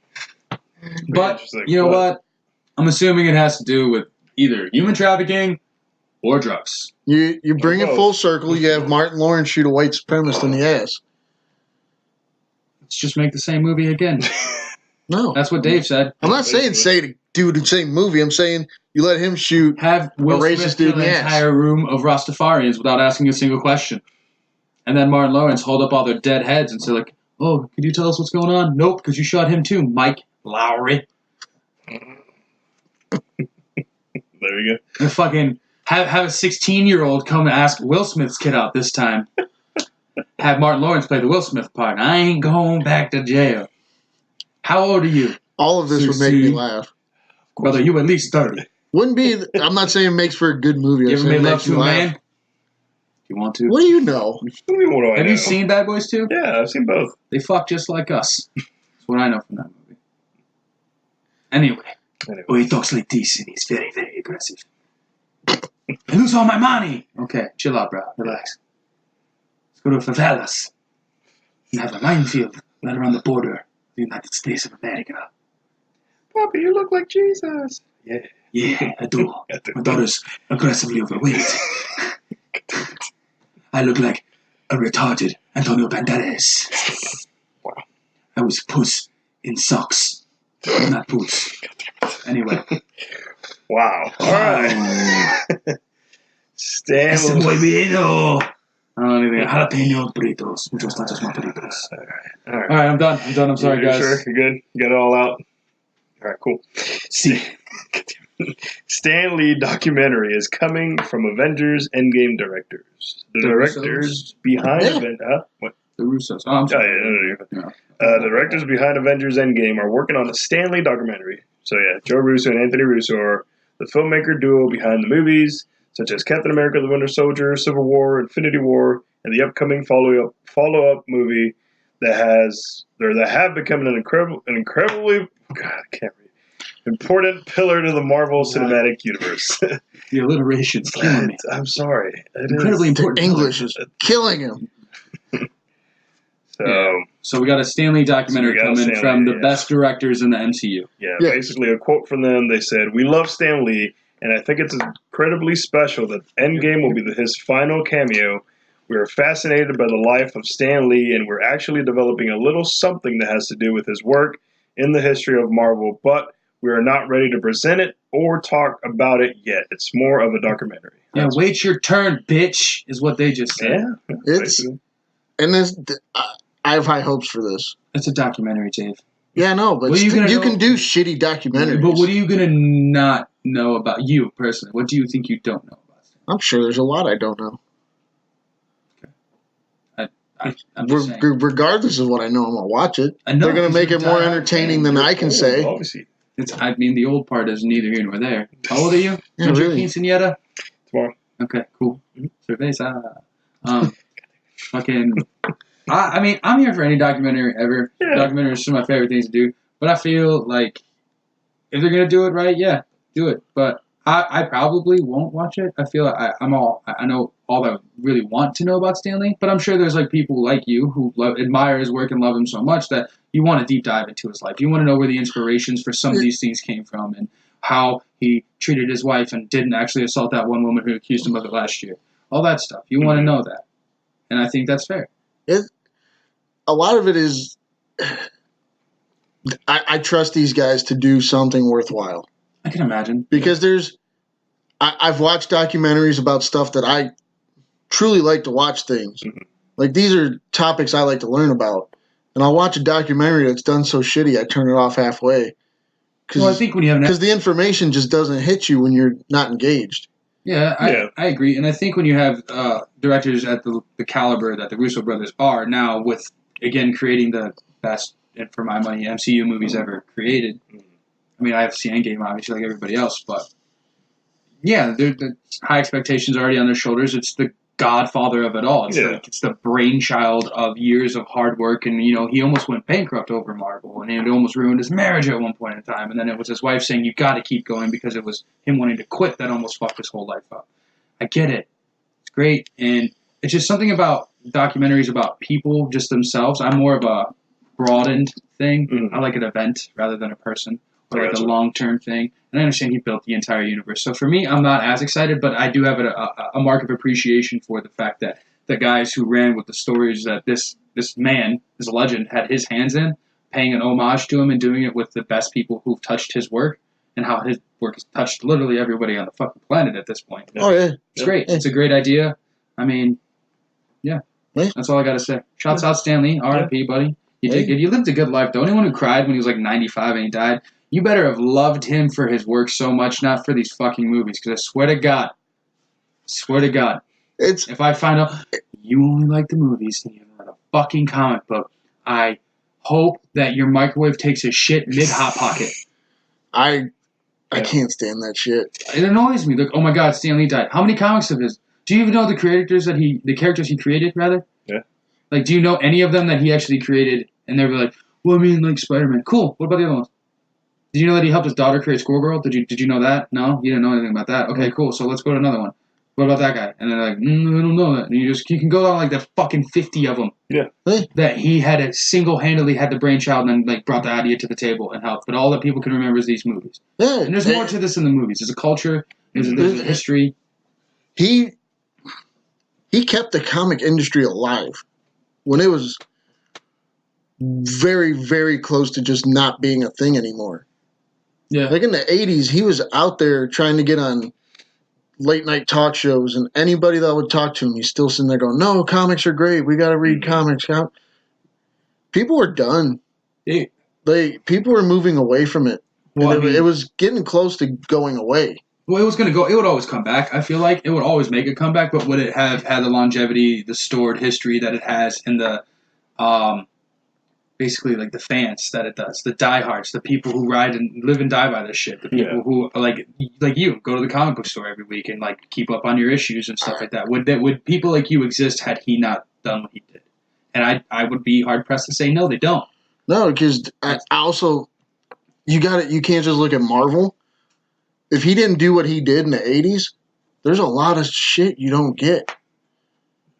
But, you know what? I'm assuming it has to do with either human trafficking or drugs. You bring it full circle, you have Martin Lawrence shoot a white supremacist in the ass. Let's just make the same movie again. No. That's what Dave said. I'm not saying do the same movie. I'm saying you let him shoot Have Will Smith kill an entire room of Rastafarians without asking a single question. And then Martin Lawrence hold up all their dead heads and say, like, oh, can you tell us what's going on? Nope, because you shot him too, Mike Lowry. There you go. And fucking have a 16-year-old come and ask Will Smith's kid out this time. Have Martin Lawrence play the Will Smith part. I ain't going back to jail. How old are you? All of this would make me laugh. Brother, you at least 30. Wouldn't be. I'm not saying it makes for a good movie. You ever made love to a man? You want to? What do you know? Have you seen Bad Boys 2? Yeah, I've seen both. They fuck just like us. That's what I know from that movie. Anyway. Oh, he talks like this and he's very, very aggressive. I lose all my money. Okay, chill out, bro. Relax. Let's go to favelas and have a minefield right around the border of the United States of America. Papi, you look like Jesus. Yeah, I do. My daughter's aggressively overweight. I look like a retarded Antonio Banderas. Wow. I was puss in socks, not boots. Anyway. Wow. All right. Este muy bien. I don't know anything. Jalapeno burritos. Muchos tachos más burritos. All right, I'm done. I'm sorry, guys. Sure? You're good? You got it all out? All right, cool. See. Stan Lee documentary is coming from Avengers Endgame directors. The directors behind what? The Russos. Oh, I'm sorry. The directors behind Avengers Endgame are working on a Stan Lee documentary. So yeah, Joe Russo and Anthony Russo are the filmmaker duo behind the movies, such as Captain America: The Winter Soldier, Civil War, Infinity War, and the upcoming follow-up movie, that have become an incredibly God, I can't read, important pillar to the Marvel Cinematic Universe. The alliteration's killing me. I'm sorry. Incredibly important. The English is killing him. So we got a Stan Lee documentary coming from the best directors in the MCU. Yeah, basically a quote from them. They said, "We love Stan Lee, and I think it's incredibly special that Endgame will be his final cameo. We are fascinated by the life of Stan Lee, and we're actually developing a little something that has to do with his work in the history of Marvel, but we are not ready to present it or talk about it yet. It's more of a documentary." Yeah, wait your turn, bitch, is what they just said. Yeah, I have high hopes for this. It's a documentary, Dave. Yeah, no, but you can do shitty documentaries. But what are you going to not know about you, personally? What do you think you don't know about? I'm sure there's a lot I don't know. I'm just saying. Regardless of what I know, I'm going to watch it. They're going to make it more entertaining than I can say. Obviously. The old part is neither here nor there. How old are you? Yeah, really. Quinceañera? Tomorrow. Okay, cool. Cerveza. Fucking... I'm here for any documentary ever. Yeah. Documentaries are some of my favorite things to do. But I feel like if they're going to do it right, yeah, do it. But I probably won't watch it. I feel like I know all that I really want to know about Stan Lee. But I'm sure there's like people like you who admire his work and love him so much that you want to deep dive into his life. You want to know where the inspirations for some of these things came from and how he treated his wife and didn't actually assault that one woman who accused him of it last year. All that stuff. You want to know that. And I think that's fair. A lot of it is I trust these guys to do something worthwhile. I can imagine. Because I've watched documentaries about stuff that I truly like to watch things. Mm-hmm. Like these are topics I like to learn about. And I'll watch a documentary that's done so shitty I turn it off halfway. I think when you have because the information just doesn't hit you when you're not engaged. Yeah, I agree. And I think when you have directors at the caliber that the Russo brothers are now with, again, creating the best, and for my money, MCU movies ever created. I mean, I have seen Endgame, obviously, like everybody else, but yeah, the high expectations already on their shoulders. It's the godfather of it all. It's the brainchild of years of hard work, and he almost went bankrupt over Marvel, and it almost ruined his marriage at one point in time. And then it was his wife saying, "You got to keep going," because it was him wanting to quit that almost fucked his whole life up. I get it. It's great, and it's just something about documentaries about people just themselves. I'm more of a broadened thing. Mm-hmm. I like an event rather than a person, or like a long-term thing. And I understand he built the entire universe. So for me, I'm not as excited, but I do have a mark of appreciation for the fact that the guys who ran with the stories that this man, this legend, had his hands in, paying an homage to him and doing it with the best people who've touched his work, and how his work has touched literally everybody on the fucking planet at this point. Oh, yeah. It's great. Yeah. It's a great idea. I mean, yeah. That's all I got to say. Shouts out Stan Lee, R.I.P., buddy. You lived a good life, though. Anyone who cried when he was like 95 and he died, you better have loved him for his work so much, not for these fucking movies. Because I swear to God, if I find out you only like the movies and you read a fucking comic book, I hope that your microwave takes a shit mid-hot pocket. I can't stand that shit. It annoys me. Like, oh my God, Stan Lee died. How many comics of his? Do you even know the characters he created, rather? Yeah. Like, do you know any of them that he actually created? And they were like, well, I mean, like Spider-Man. Cool. What about the other ones? Did you know that he helped his daughter create Squirrel Girl? Did you know that? No? You didn't know anything about that? Okay, cool. So let's go to another one. What about that guy? And they're like, I don't know that. And you can go down like the fucking 50 of them. Yeah. That he had single-handedly had the brainchild and then like brought the idea to the table and helped. But all that people can remember is these movies. Yeah. And there's more to this than the movies. There's a culture. There's a history. He kept the comic industry alive when it was very, very close to just not being a thing anymore. Yeah. Like in the 80s, he was out there trying to get on late night talk shows, and anybody that would talk to him, he's still sitting there going, no, comics are great. We got to read comics. People were done. People were moving away from it. Well, it was getting close to going away. Well, it would always come back. I feel like it would always make a comeback, but would it have had the longevity, the stored history that it has in the, basically like the fans that it does, the diehards, the people who ride and live and die by this shit, the people who are like you go to the comic book store every week and like keep up on your issues and stuff like that. Would people like you exist had he not done what he did? And I would be hard pressed to say no, they don't. No, because I also you can't just look at Marvel. If he didn't do what he did in the 80s, there's a lot of shit you don't get.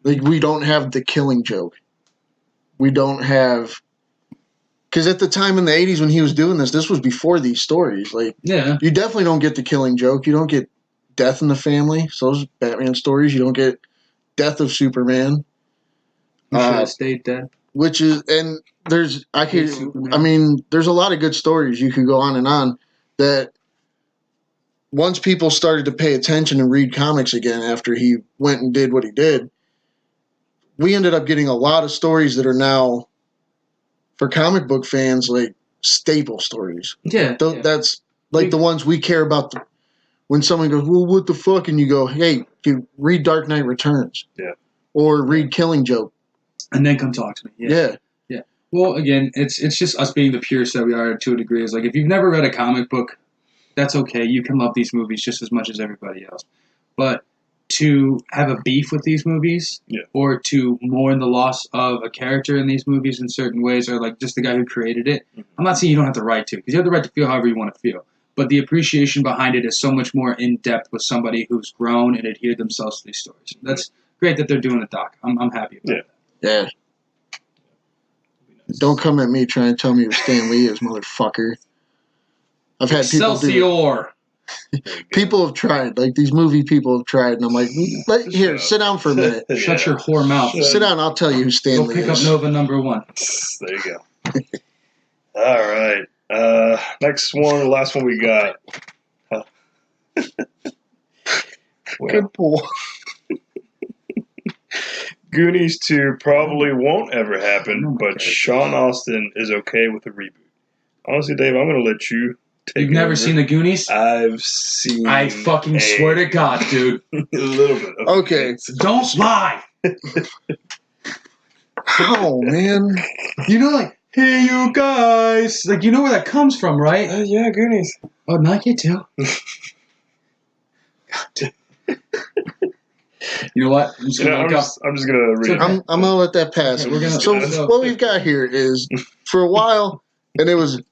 Like, we don't have the Killing Joke. We don't have... Because at the time in the 80s when he was doing this was before these stories. Like, Yeah. you definitely don't get the Killing Joke. You don't get Death in the Family. So those Batman stories. You don't get Death of Superman. He should have stayed dead. Which is... And there's... there's a lot of good stories you could go on that... Once people started to pay attention and read comics again after he went and did what he did, we ended up getting a lot of stories that are now, for comic book fans, like staple stories. Yeah. That's like the ones we care about. When someone goes, well, what the fuck? And you go, hey, dude, read Dark Knight Returns. Yeah. Or read Killing Joke. And then come talk to me. Yeah. Well, again, it's just us being the purists that we are to a degree. It's like, if you've never read a comic book, that's okay. You can love these movies just as much as everybody else. But to have a beef with these movies, or to mourn the loss of a character in these movies in certain ways, or like just the guy who created it, I'm not saying you don't have the right to, because you have the right to feel however you want to feel. But the appreciation behind it is so much more in depth with somebody who's grown and adhered themselves to these stories. That's great that they're doing a doc. I'm happy about that. Yeah. Don't come at me trying to tell me who Stan Lee is, motherfucker. I've had people Excelsior. People have tried. Like, these movie people have tried. And I'm like, here, sit down for a minute. Shut your whore mouth. Sit down, I'll tell you who Stan Lee is. Go pick up Nova #1. There you go. All right. Next one, the last one we got. Good pull. Goonies 2 probably won't ever happen, but Sean Astin is okay with a reboot. Honestly, Dave, I'm going to let you take You've never seen the Goonies? I've seen. I fucking swear to God, dude. A little bit. Okay. Don't lie. Oh, man. You know, like, hey, you guys. Like, you know where that comes from, right? Yeah, Goonies. Oh, not you too. You know what? I'm just going to read it. I'm going to let that pass. Okay, So what we've got here is, for a while, and it was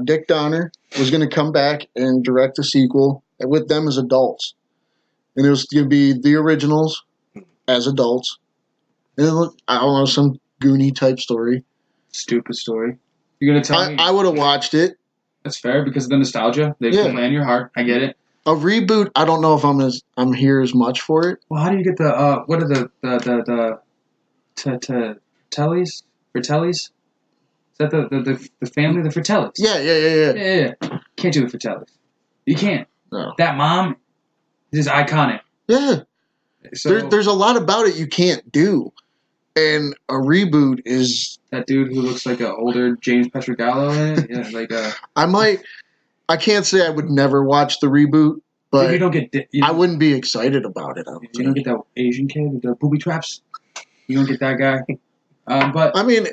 Dick Donner was going to come back and direct a sequel with them as adults. And it was going to be the originals as adults. And it looked, I don't know, some Goonie type story. Stupid story. You're going to tell me? I would have watched it. That's fair because of the nostalgia. They can play in your heart. I get it. A reboot, I don't know if I'm here as much for it. Well, how do you get the what are the Fratellis? Fratellis? Is that the family, the Fratellis? Yeah. Can't do the Fratellis. You can't. No. That mom is iconic. Yeah. So, there's a lot about it you can't do, and a reboot is that dude who looks like an older James Petrogallo in it. Yeah, like I can't say I would never watch the reboot, but you don't get. I wouldn't be excited about it. You don't get that Asian kid with the booby traps. You don't get that guy. But I mean,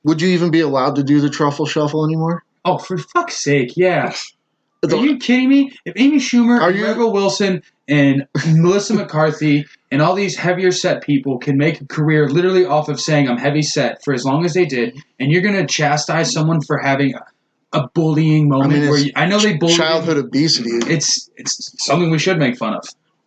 would you even be allowed to do the truffle shuffle anymore? Oh, for fuck's sake, yeah. Are you kidding me? If Amy Schumer and Rebel Wilson and Melissa McCarthy and all these heavier set people can make a career literally off of saying I'm heavy set for as long as they did, and you're going to chastise someone for having a bullying moment where I know they bully childhood obesity. It's something we should make fun of.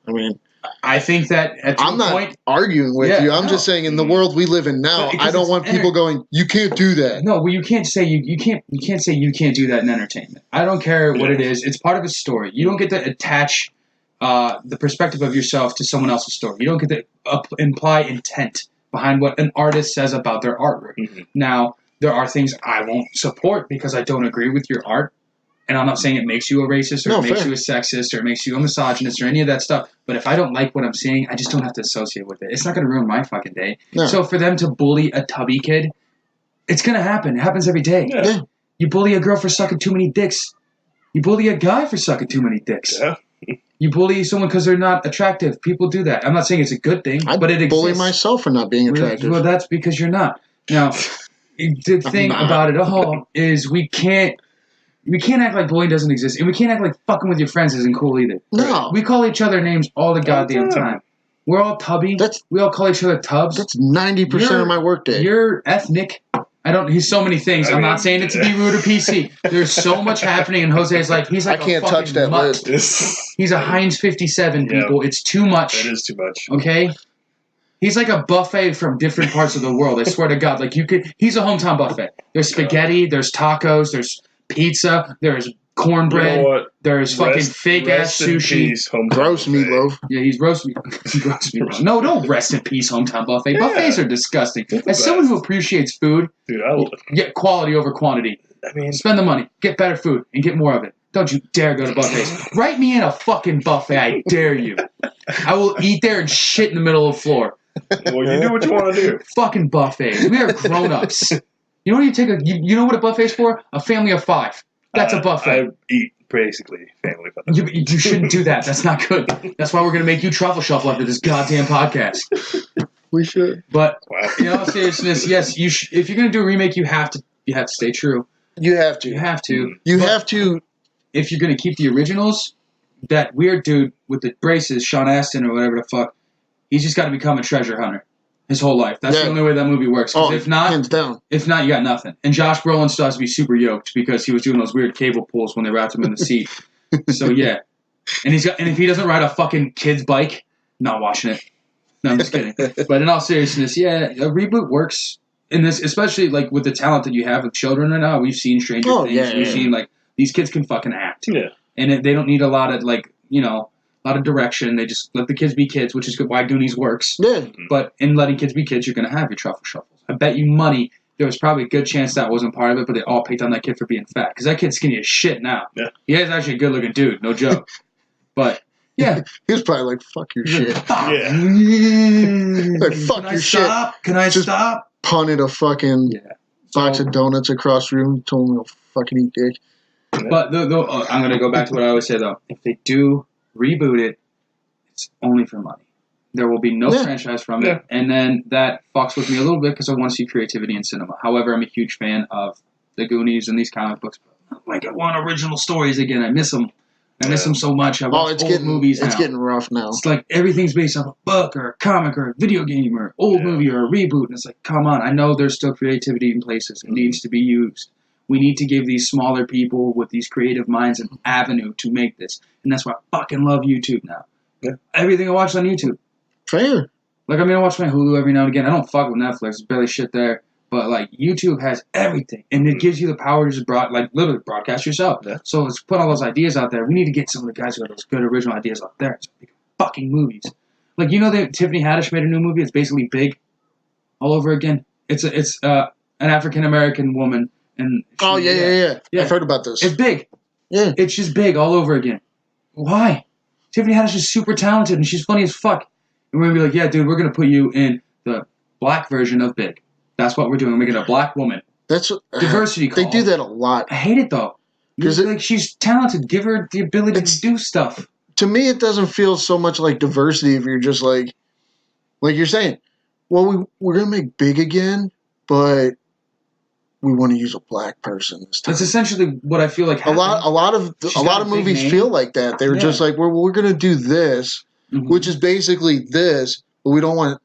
I mean, I think that at I'm not arguing with you. I'm just saying in the world we live in now, I don't want people going, you can't do that. No, well, you can't say you can't say you can't do that in entertainment. I don't care what it is. It's part of a story. You don't get to attach the perspective of yourself to someone else's story. You don't get to imply intent behind what an artist says about their artwork. Mm-hmm. Now, there are things I won't support because I don't agree with your art. And I'm not saying it makes you a racist or it makes you a sexist or it makes you a misogynist or any of that stuff. But if I don't like what I'm seeing, I just don't have to associate with it. It's not going to ruin my fucking day. No. So for them to bully a tubby kid, it's going to happen. It happens every day. Yeah. You bully a girl for sucking too many dicks. You bully a guy for sucking too many dicks. Yeah. You bully someone because they're not attractive. People do that. I'm not saying it's a good thing, but it exists. I bully myself for not being attractive. Well, that's because you're not. Now, the thing about it all is we can't act like bullying doesn't exist, and we can't act like fucking with your friends isn't cool either. No. We call each other names all the goddamn time. We're all tubby. We all call each other tubs. That's 90% of my workday. You're ethnic. He's so many things. I'm not saying it to be rude or PC. There's so much happening in Jose's life. He's like I can't touch that mutt. list. He's a Heinz 57, people. It's too much. It is too much. Okay? He's like a buffet from different parts of the world. I swear to God. Like he's a hometown buffet. There's spaghetti, there's tacos, there's pizza, there's cornbread, You know what? there's fucking fake-ass sushi. Gross meatloaf. Yeah, he's roast meatloaf. No, don't rest in peace, hometown buffet. Buffets are disgusting. As someone who appreciates food, dude, get quality over quantity. I mean, spend the money, get better food, and get more of it. Don't you dare go to buffets. Write me in a fucking buffet, I dare you. I will eat there and shit in the middle of the floor. Well, you do what you want to do. Fucking buffets. We are grown-ups. You know what you know what a buffet's for? A family of 5. That's a buffet. I eat basically family. You shouldn't do that. That's not good. That's why we're going to make you truffle shuffle after this goddamn podcast. We should. But in all seriousness, yes, if you're going to do a remake, you have to stay true. You have to. You have to. You have to. If you're going to keep the originals, that weird dude with the braces, Sean Astin or whatever the fuck, he's just got to become a treasure hunter his whole life. That's the only way that movie works. If not, hands down. If not, you got nothing. And Josh Brolin still has to be super yoked because he was doing those weird cable pulls when they wrapped him in the seat. So yeah, and if he doesn't ride a fucking kid's bike, not watching it. No, I'm just kidding. But in all seriousness, yeah, a reboot works in this, especially like with the talent that you have with children right now. We've seen Stranger Things. We've seen like these kids can fucking act. Yeah, and they don't need a lot of like a lot of direction. They just let the kids be kids, which is why Goonies works. Yeah. But in letting kids be kids, you're going to have your truffle shuffles. I bet you money there was probably a good chance that wasn't part of it, but they all picked on that kid for being fat. Because that kid's skinny as shit now. Yeah. He is actually a good-looking dude, no joke. But, yeah. He was probably like, fuck your shit. Like, fuck your shit. Can I stop? Punted a fucking box of donuts across the room, told him to fucking eat dick. But I'm going to go back to what I always say, though. If they do reboot it, it's only for money. There will be no franchise from it, and then that fucks with me a little bit because I want to see creativity in cinema. However, I'm a huge fan of the Goonies and these comic books. Like I want original stories again. I miss them. I miss them so much. I watch old movies now. It's getting rough now. It's like everything's based on a book or a comic or a video game or old movie or a reboot, and it's like, come on. I know there's still creativity in places. It needs to be used. We need to give these smaller people with these creative minds an avenue to make this. And that's why I fucking love YouTube now. Yeah. Everything I watch on YouTube. Fair. Like, I watch my Hulu every now and again. I don't fuck with Netflix. There's barely shit there. But, like, YouTube has everything. And it gives you the power to just, literally broadcast yourself. Yeah. So let's put all those ideas out there. We need to get some of the guys who have those good original ideas out there. So make fucking movies. Like, you know that Tiffany Haddish made a new movie? It's basically Big all over again. It's an African-American woman. And yeah. I've heard about this. It's Big. Yeah. It's just Big all over again. Why? Tiffany Haddish is super talented and she's funny as fuck. And we're going to be like, yeah, dude, we're going to put you in the black version of Big. That's what we're doing. We're making a black woman. That's diversity call. They do that a lot. I hate it, though. Like, she's talented. Give her the ability to do stuff. To me, it doesn't feel so much like diversity if you're just like you're saying, well, we're going to make Big again, but we want to use a black person this time. That's essentially what I feel like happened. A lot of movies feel like that. They were just like, we're going to do this, which is basically this, but we don't want.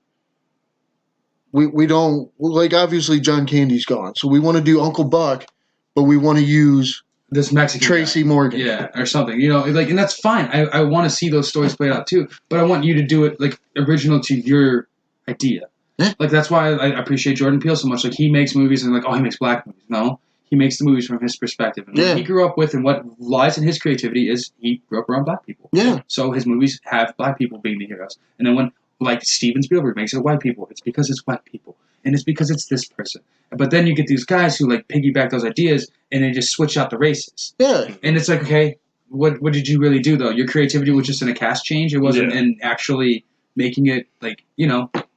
We don't like, obviously John Candy's gone, so we want to do Uncle Buck, but we want to use this Mexican Tracy guy. Morgan, or something. And that's fine. I want to see those stories played out too, but I want you to do it like original to your idea. Yeah. Like, that's why I appreciate Jordan Peele so much. Like, he makes movies and he makes black movies. No, he makes the movies from his perspective. And what he grew up with and what lies in his creativity is he grew up around black people. Yeah. So his movies have black people being the heroes. And then when, like, Steven Spielberg makes it white people, it's because it's white people. And it's because it's this person. But then you get these guys who, like, piggyback those ideas and they just switch out the races. Yeah. And it's like, okay, what did you really do, though? Your creativity was just in a cast change. It wasn't in actually making it, like,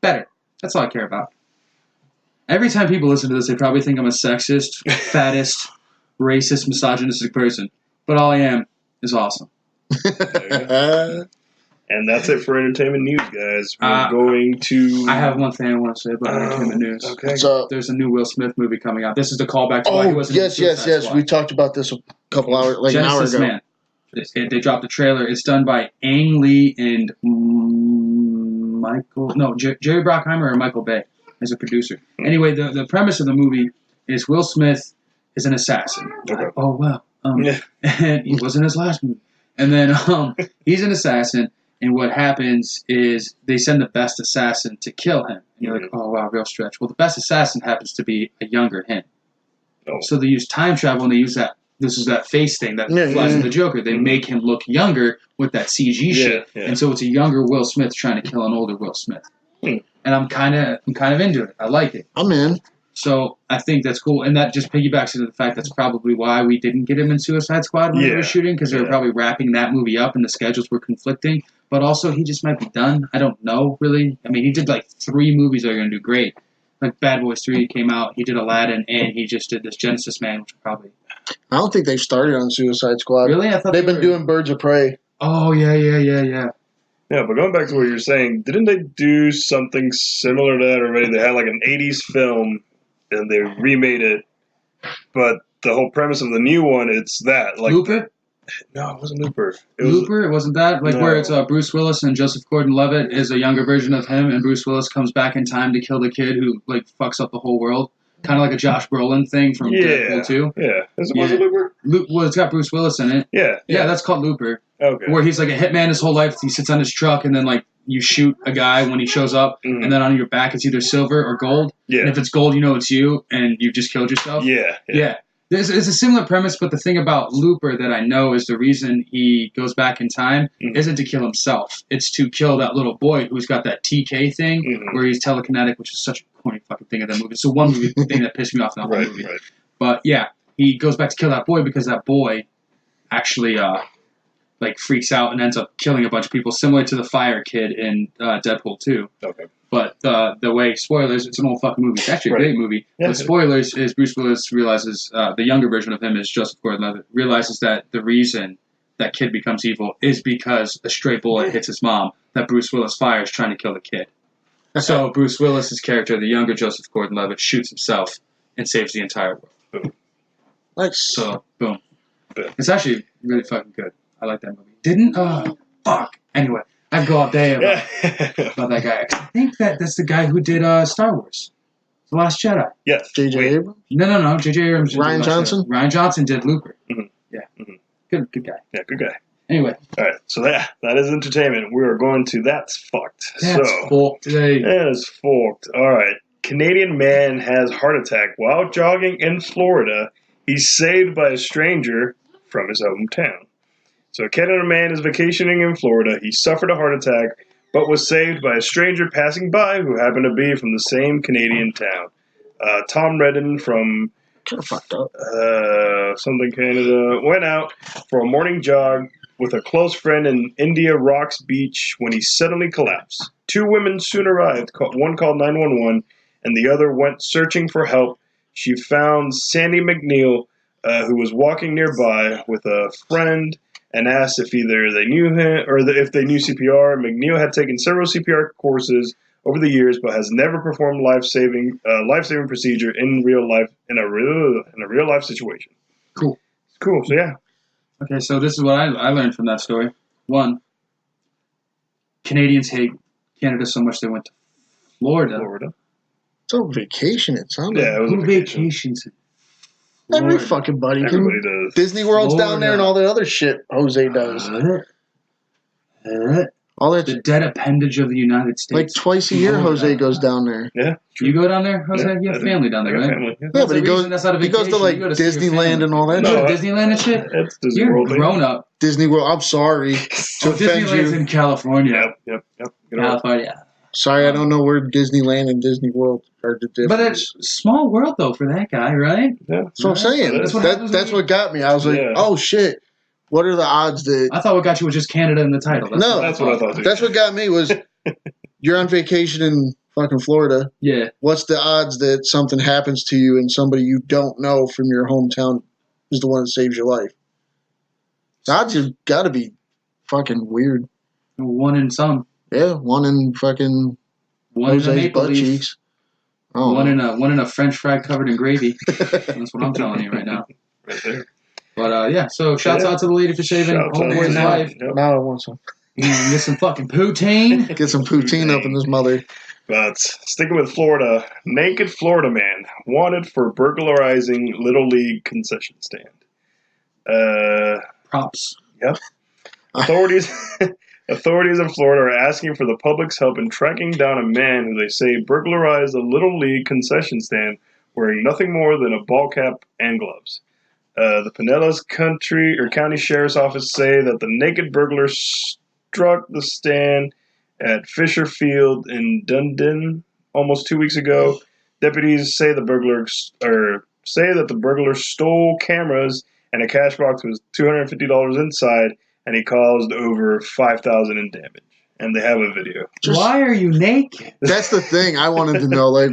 better. That's all I care about. Every time people listen to this, they probably think I'm a sexist, fattest, racist, misogynistic person. But all I am is awesome. And that's it for entertainment news, guys. We're going to... I have one thing I want to say about entertainment news. Okay. So, there's a new Will Smith movie coming out. This is the callback to why he wasn't in Suicide Squad. We talked about this a couple hours, like Genesis an hour ago. Man. They dropped the trailer. It's done by Ang Lee and Jerry Bruckheimer or Michael Bay as a producer. Anyway, the premise of the movie is Will Smith is an assassin. Okay. Oh wow. Yeah. And he wasn't his last movie. And then he's an assassin, and what happens is they send the best assassin to kill him. And you're like, oh wow, real stretch. Well, the best assassin happens to be a younger him. Oh. So they use time travel, and they use that. This is that face thing that flies in the Joker. They make him look younger with that CG shit, and so it's a younger Will Smith trying to kill an older Will Smith. And I'm kind of into it. I like it. I'm in. So I think that's cool, and that just piggybacks into the fact that's probably why we didn't get him in Suicide Squad when they were shooting, because they were probably wrapping that movie up, and the schedules were conflicting. But also, he just might be done. I don't know, really. I mean, he did like 3 movies that are going to do great. Like Bad Boys 3 came out, he did Aladdin, and he just did this Genesis Man, which probably... I don't think they've started on Suicide Squad. Really? I thought they've been doing Birds of Prey. Oh, yeah. Yeah, but going back to what you're saying, didn't they do something similar to that already? They had like an 80s film, and they remade it, but the whole premise of the new one, it's that. Like, Looper? No, it wasn't Looper. It wasn't that? Like where it's Bruce Willis and Joseph Gordon-Levitt is a younger version of him, and Bruce Willis comes back in time to kill the kid who like fucks up the whole world. Kind of like a Josh Brolin thing from Deadpool 2. Yeah. Was it Looper? Well, it's got Bruce Willis in it. Yeah, that's called Looper. Okay. Where he's like a hitman his whole life. He sits on his truck, and then like you shoot a guy when he shows up, and then on your back it's either silver or gold. Yeah. And if it's gold, you know it's you, and you've just killed yourself. Yeah. It's a similar premise, but the thing about Looper that I know is the reason he goes back in time isn't to kill himself. It's to kill that little boy who's got that TK thing where he's telekinetic, which is such a corny fucking thing of that movie. It's the one movie thing that pissed me off in the whole movie. Right. But yeah, he goes back to kill that boy because that boy actually like freaks out and ends up killing a bunch of people, similar to the fire kid in Deadpool 2. Okay. But the way, spoilers, it's an old fucking movie. It's actually a great movie. Yeah. The spoilers is Bruce Willis realizes, the younger version of him is Joseph Gordon-Levitt, realizes that the reason that kid becomes evil is because a stray bullet hits his mom that Bruce Willis fires trying to kill the kid. So Bruce Willis's character, the younger Joseph Gordon-Levitt, shoots himself and saves the entire world. Boom. Nice. So, boom. It's actually really fucking good. I like that movie. Fuck. Anyway. I could go all day about that guy. I think that's the guy who did Star Wars, The Last Jedi. Yes. J.J. Abrams? No. J.J. Abrams. Ryan Johnson? Ryan Johnson did Looper. Mm-hmm. Yeah. Mm-hmm. Good guy. Yeah, good guy. Anyway. All right. So that is entertainment. We are going to That's Fucked. Fucked today. That is fucked. All right. Canadian man has heart attack while jogging in Florida. He's saved by a stranger from his hometown. So a Canadian man is vacationing in Florida. He suffered a heart attack, but was saved by a stranger passing by who happened to be from the same Canadian town. Tom Redden from something Canada went out for a morning jog with a close friend in India Rocks Beach when he suddenly collapsed. 2 women soon arrived. One called 911, and the other went searching for help. She found Sandy McNeil, who was walking nearby with a friend, and asked if either they knew him or if they knew CPR. McNeil had taken several CPR courses over the years, but has never performed life-saving procedure in real life in a real life situation. Cool. So yeah. Okay, so this is what I learned from that story. 1, Canadians hate Canada so much they went to Florida. It's a vacation. It sounded. Yeah, it was a vacation. Vacations. Every fucking buddy. Everybody does. Disney World's down there and all the other shit Jose does. All that the dead appendage of the United States. Like twice a year, Jose goes down there. Yeah. You go down there, Jose? You have family down there, right? Family. Yeah, but he goes to like Disneyland and all that shit. Disneyland and shit? It's Disney You're World. grown up. Disney World. I'm sorry to offend Disneyland's you. in California. Yep. California. Sorry, I don't know where Disneyland and Disney World are the difference. But it's a small world, though, for that guy, right? Yeah. That's what I'm saying. That's what got me. I was like, oh, shit. What are the odds that... I thought what got you was just Canada in the title. That's what I thought, too. That's what got me was you're on vacation in fucking Florida. Yeah. What's the odds that something happens to you and somebody you don't know from your hometown is the one that saves your life? The odds have got to be fucking weird. 1 in some. Yeah, 1 in fucking Jose's butt cheeks. Oh. One in a French fry covered in gravy. That's what I'm telling you right now. Right there. But yeah, so shouts out to the lady for saving Homeboy's life. Now I want some. Get some fucking poutine. Get some poutine up in this mother. But sticking with Florida, naked Florida man wanted for burglarizing Little League concession stand. Props. Yep. Authorities in Florida are asking for the public's help in tracking down a man who they say burglarized a Little League concession stand wearing nothing more than a ball cap and gloves. The Pinellas County Sheriff's Office say that the naked burglar struck the stand at Fisher Field in Dunedin almost 2 weeks ago. Deputies say that the burglar stole cameras and a cash box with $250 inside, and he caused over $5,000 in damage. And they have a video. Why are you naked? That's the thing I wanted to know. Like,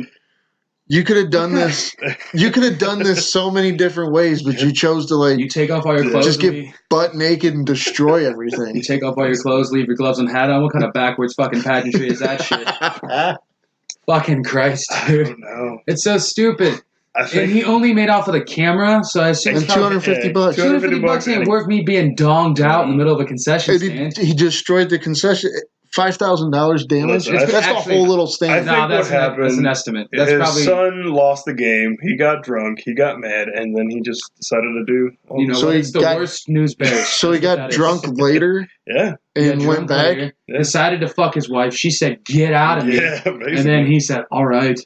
you could have done this. You could have done this so many different ways, but you chose to You take off all your clothes. just get butt naked and destroy everything. You take off all your clothes, leave your gloves and hat on. What kind of backwards fucking pageantry is that shit? Fucking Christ, dude. No. It's so stupid. I And think he only made off with a camera, so I assume And it's probably $250. $250 ain't worth me being donged out in the middle of a concession And stand. he destroyed the concession. $5,000 damage. Listen, That's the actually- whole little I stand. think That's what happened- an estimate. That's his probably son lost the game. He got drunk. He got mad, and then he just decided to do. you know So what? he It's the got- worst news bears. So he That's what got that drunk is. later Yeah, and Got went drunk back. later, Yeah. decided to fuck his wife. She said, "Get out of me." yeah. Basically. And then he said, "All right."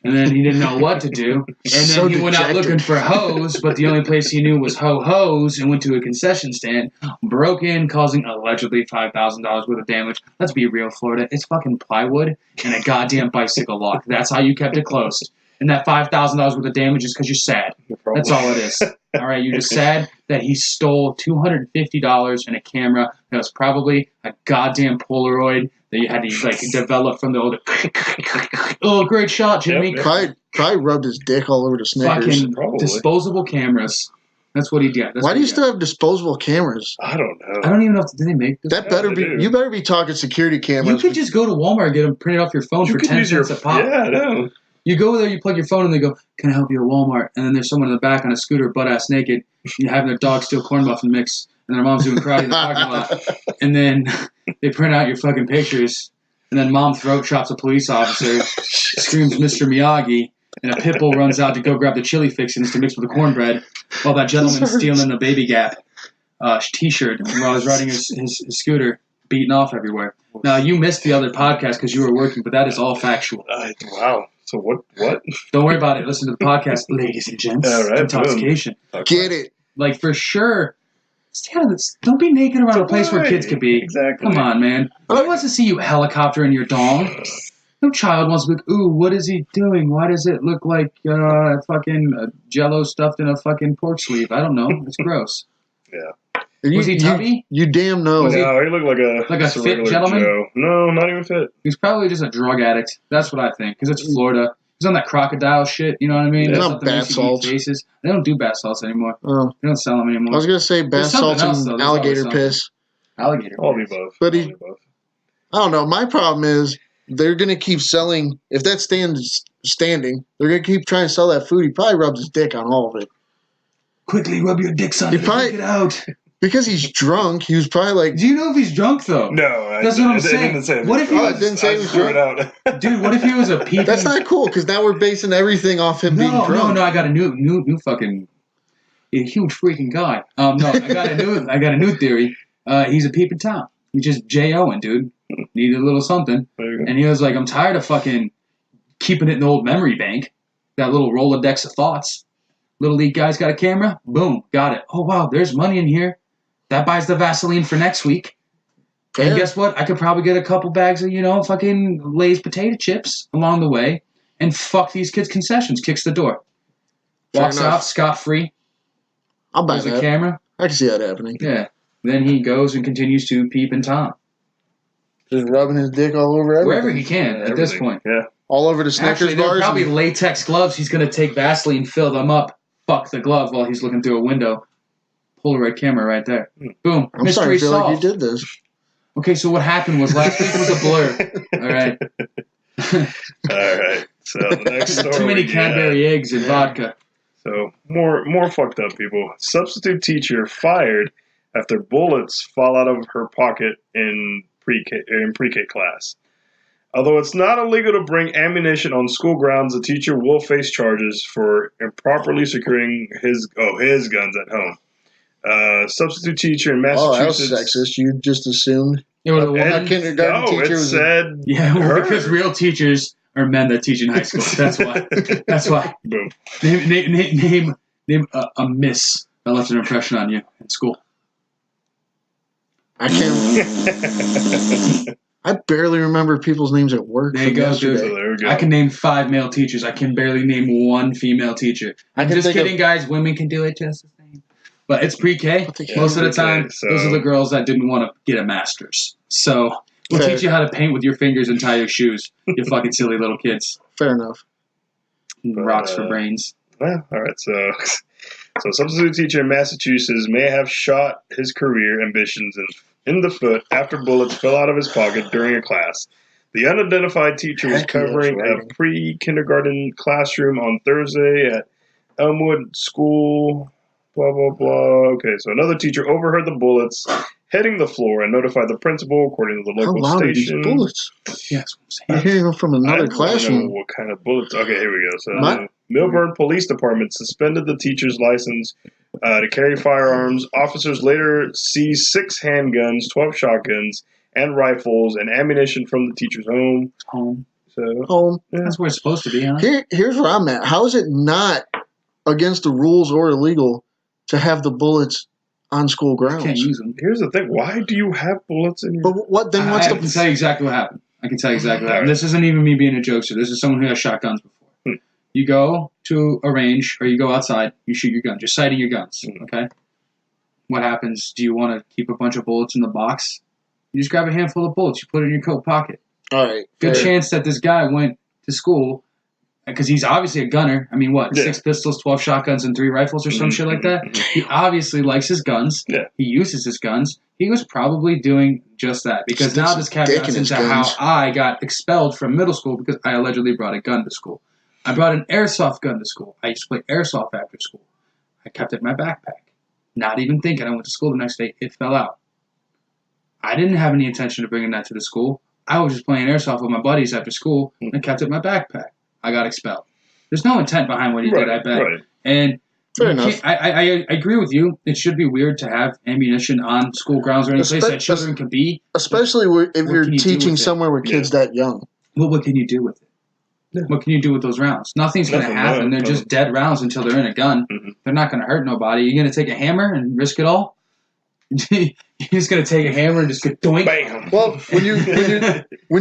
And then he didn't know what to do. And then So he went out dejected. looking for hoes, but the only place he knew was ho-hos, and went to a concession stand, broke in, causing allegedly $5,000 worth of damage. Let's be real, Florida. It's fucking plywood and a goddamn bicycle lock. That's how you kept it closed. And that $5,000 worth of damage is because you're sad. That's all it is. All right, you're just sad that he stole $250 and a camera that was probably a goddamn Polaroid that you had to like develop from the old. Oh, great shot, Jimmy! Yep. Probably rubbed his dick all over the Snickers. Fucking Probably. disposable cameras. That's what he did. That's Why what do he you still have disposable cameras? I don't know. I don't even know if they make this. That Yeah, better they be. do. You better be talking security You cameras. could just go to Walmart and get them printed off your phone You for could 10 use cents a pop. Yeah, I know. You go there, you plug your phone, and they go, "Can I help you at Walmart?" And then there's someone in the back on a scooter, butt ass naked, having their dog steal corn muffin mix, and their mom's doing karate in the parking lot. And then they print out your fucking pictures, and then mom throat chops a police officer, screams Mr. Miyagi, and a pit bull runs out to go grab the chili fixins to mix with the cornbread, while that gentleman's stealing a Baby Gap t-shirt while he's riding his scooter, beating off everywhere. Now, you missed the other podcast because you were working, but that is all factual. Wow. So what? Don't worry about it. Listen to the podcast, ladies and gents. All right, Intoxication. Get it? Like, for sure, don't be naked around a place where kids could be. Exactly. Come on, man. Who wants to see you helicopter in your dong? No child wants to be like, ooh, what is he doing? Why does it look like fucking Jell-O stuffed in a fucking pork sleeve? I don't know. It's gross. Was he tubby? You damn know. Was he- No, he looked like Like a just fit regular gentleman? Joe. No, not even fit. He's probably just a drug addict. That's what I think. Because it's Florida. He's on that crocodile shit. You know what I mean? Yeah, That's not something that bath makes you eat salts. faces. They don't do bath salts anymore. Oh, They don't sell them anymore. I was gonna say bath There's something salts else, and though. There's alligator always piss. Alligator. All the above. But All he- the above. I don't know. My problem is they're gonna keep selling. If that stand is standing, they're gonna keep trying to sell that food. He probably rubs his dick on all of it Quickly rub your dicks on You it. probably- Get out. because he's drunk. He was probably like, Do you know if he's drunk though? No, That's what I'm I saying. didn't say What if he Oh, was- it didn't say I he was just threw it out. Dude, what if he was a peeping? that's not cool because now we're basing everything off him being No, drunk. I got a new fucking a huge freaking guy. No, I got a new theory. He's a peeping Tom. He's just J.O.ing, dude. Needed a little something. There you go. And he was like, I'm tired of fucking keeping it in the old memory bank. That little Rolodex of thoughts. Little league guy's got a camera. Boom, got it. Oh, wow, there's money in here. That buys the Vaseline for next week. And Yeah. guess what? I could probably get a couple bags of, fucking Lay's potato chips along the way and fuck these kids' concessions. Kicks the door. Fair Walks enough. out scot-free. I'll buy There's a that. camera. I can see that happening. Yeah. Then he goes and continues to peep and Tom. Just rubbing his dick all over everything. Wherever he can at this Everything. point. Yeah. all over the Snickers Actually, they're bars. probably and- latex gloves. He's going to take Vaseline, fill them up, fuck the glove while he's looking through a window. Polaroid camera right there. Boom. I'm Mystery starting to feel solved. like you did this. Okay, so what happened was last week was a blur. All right. All right. So the next story. Too many we Cadbury got- eggs and vodka. So more fucked up people. Substitute teacher fired after bullets fall out of her pocket in pre-K class. Although it's not illegal to bring ammunition on school grounds, the teacher will face charges for improperly securing his guns at home. Substitute teacher in Massachusetts. Oh, that was sexist. You just assumed. You know, That kindergarten teacher was said because real teachers are men that teach in high school. That's why. That's why. Boom. Name a miss that left an impression on you in school. I can't. I barely remember people's names at work. There you go, dude. So there we go. I can name 5 male teachers. I can barely name 1 female teacher. I'm just kidding, guys. Women can do it just the same. But it's pre-K. Most of the time, those are the girls that didn't want to get a master's. So we'll teach you how to paint with your fingers and tie your shoes. You fucking silly little kids. Fair enough. Rocks for brains. Well, all right. So a substitute teacher in Massachusetts may have shot his career ambitions in the foot after bullets fell out of his pocket during a class. The unidentified teacher was covering a pre-kindergarten classroom on Thursday at Elmwood School. Blah, blah, blah. Okay, so another teacher overheard the bullets hitting the floor and notified the principal, according to the local How loud station. are these bullets? Yes. You're hearing them from another I classroom. don't know what kind of bullets. Okay, here we go. So Millburn Police Department suspended the teacher's license to carry firearms. Officers later seized 6 handguns, 12 shotguns, and rifles and ammunition from the teacher's home. Home. Home. Yeah. That's where it's supposed to be, huh? Here's where I'm at. How is it not against the rules or illegal to have the bullets on school grounds? Can't use them. Here's the thing. Why do you have bullets in your... But what? Then what's I can tell you exactly what happened. Right. This isn't even me being a jokester. This is someone who has shotguns before. You go to a range or you go outside, you shoot your gun. You're sighting your guns, okay? What happens? Do you want to keep a bunch of bullets in the box? You just grab a handful of bullets. You put it in your coat pocket. All right. Good chance that this guy went to school because he's obviously a gunner. I mean, what? 6 pistols, 12 shotguns, and 3 rifles or some shit like that? He obviously likes his guns. Yeah. He uses his guns. He was probably doing just that because now this caveats into how I got expelled from middle school because I allegedly brought a gun to school. I brought an airsoft gun to school. I used to play airsoft after school. I kept it in my backpack. Not even thinking. I went to school the next day. It fell out. I didn't have any intention of bringing that to the school. I was just playing airsoft with my buddies after school and kept it in my backpack. I got expelled. There's no intent behind what he did, I bet. Right. And fair enough. I agree with you. It should be weird to have ammunition on school grounds or any place that children can be. Especially if you're teaching somewhere with kids that young. Well, what can you do with it? Yeah. What can you do with those rounds? Nothing's going to happen. They're just dead rounds until they're in a gun. They're not going to hurt nobody. You're going to take a hammer and risk it all? You're just going to take a hammer and just go doink? Bam. Well, when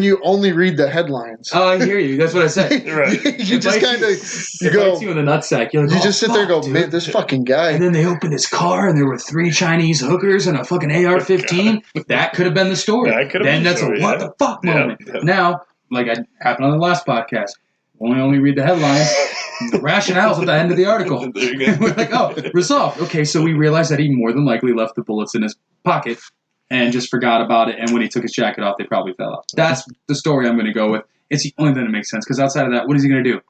you only read the headlines. Oh, I hear you. That's what I said. Right. You just kind of bites you in the nutsack. You're like, you just sit there and go, man, this fucking guy. And then they opened his car and there were 3 Chinese hookers and a fucking AR-15. That could have been the story. Then that's a what the fuck moment. Yeah. Now, like I happened on the last podcast, only read the headlines. The rationale's at the end of the article. We're like, oh, resolved. Okay, so we realized that he more than likely left the bullets in his pocket and just forgot about it. And when he took his jacket off, they probably fell out. That's the story I'm going to go with. It's the only thing that makes sense. Because outside of that, what is he going to do?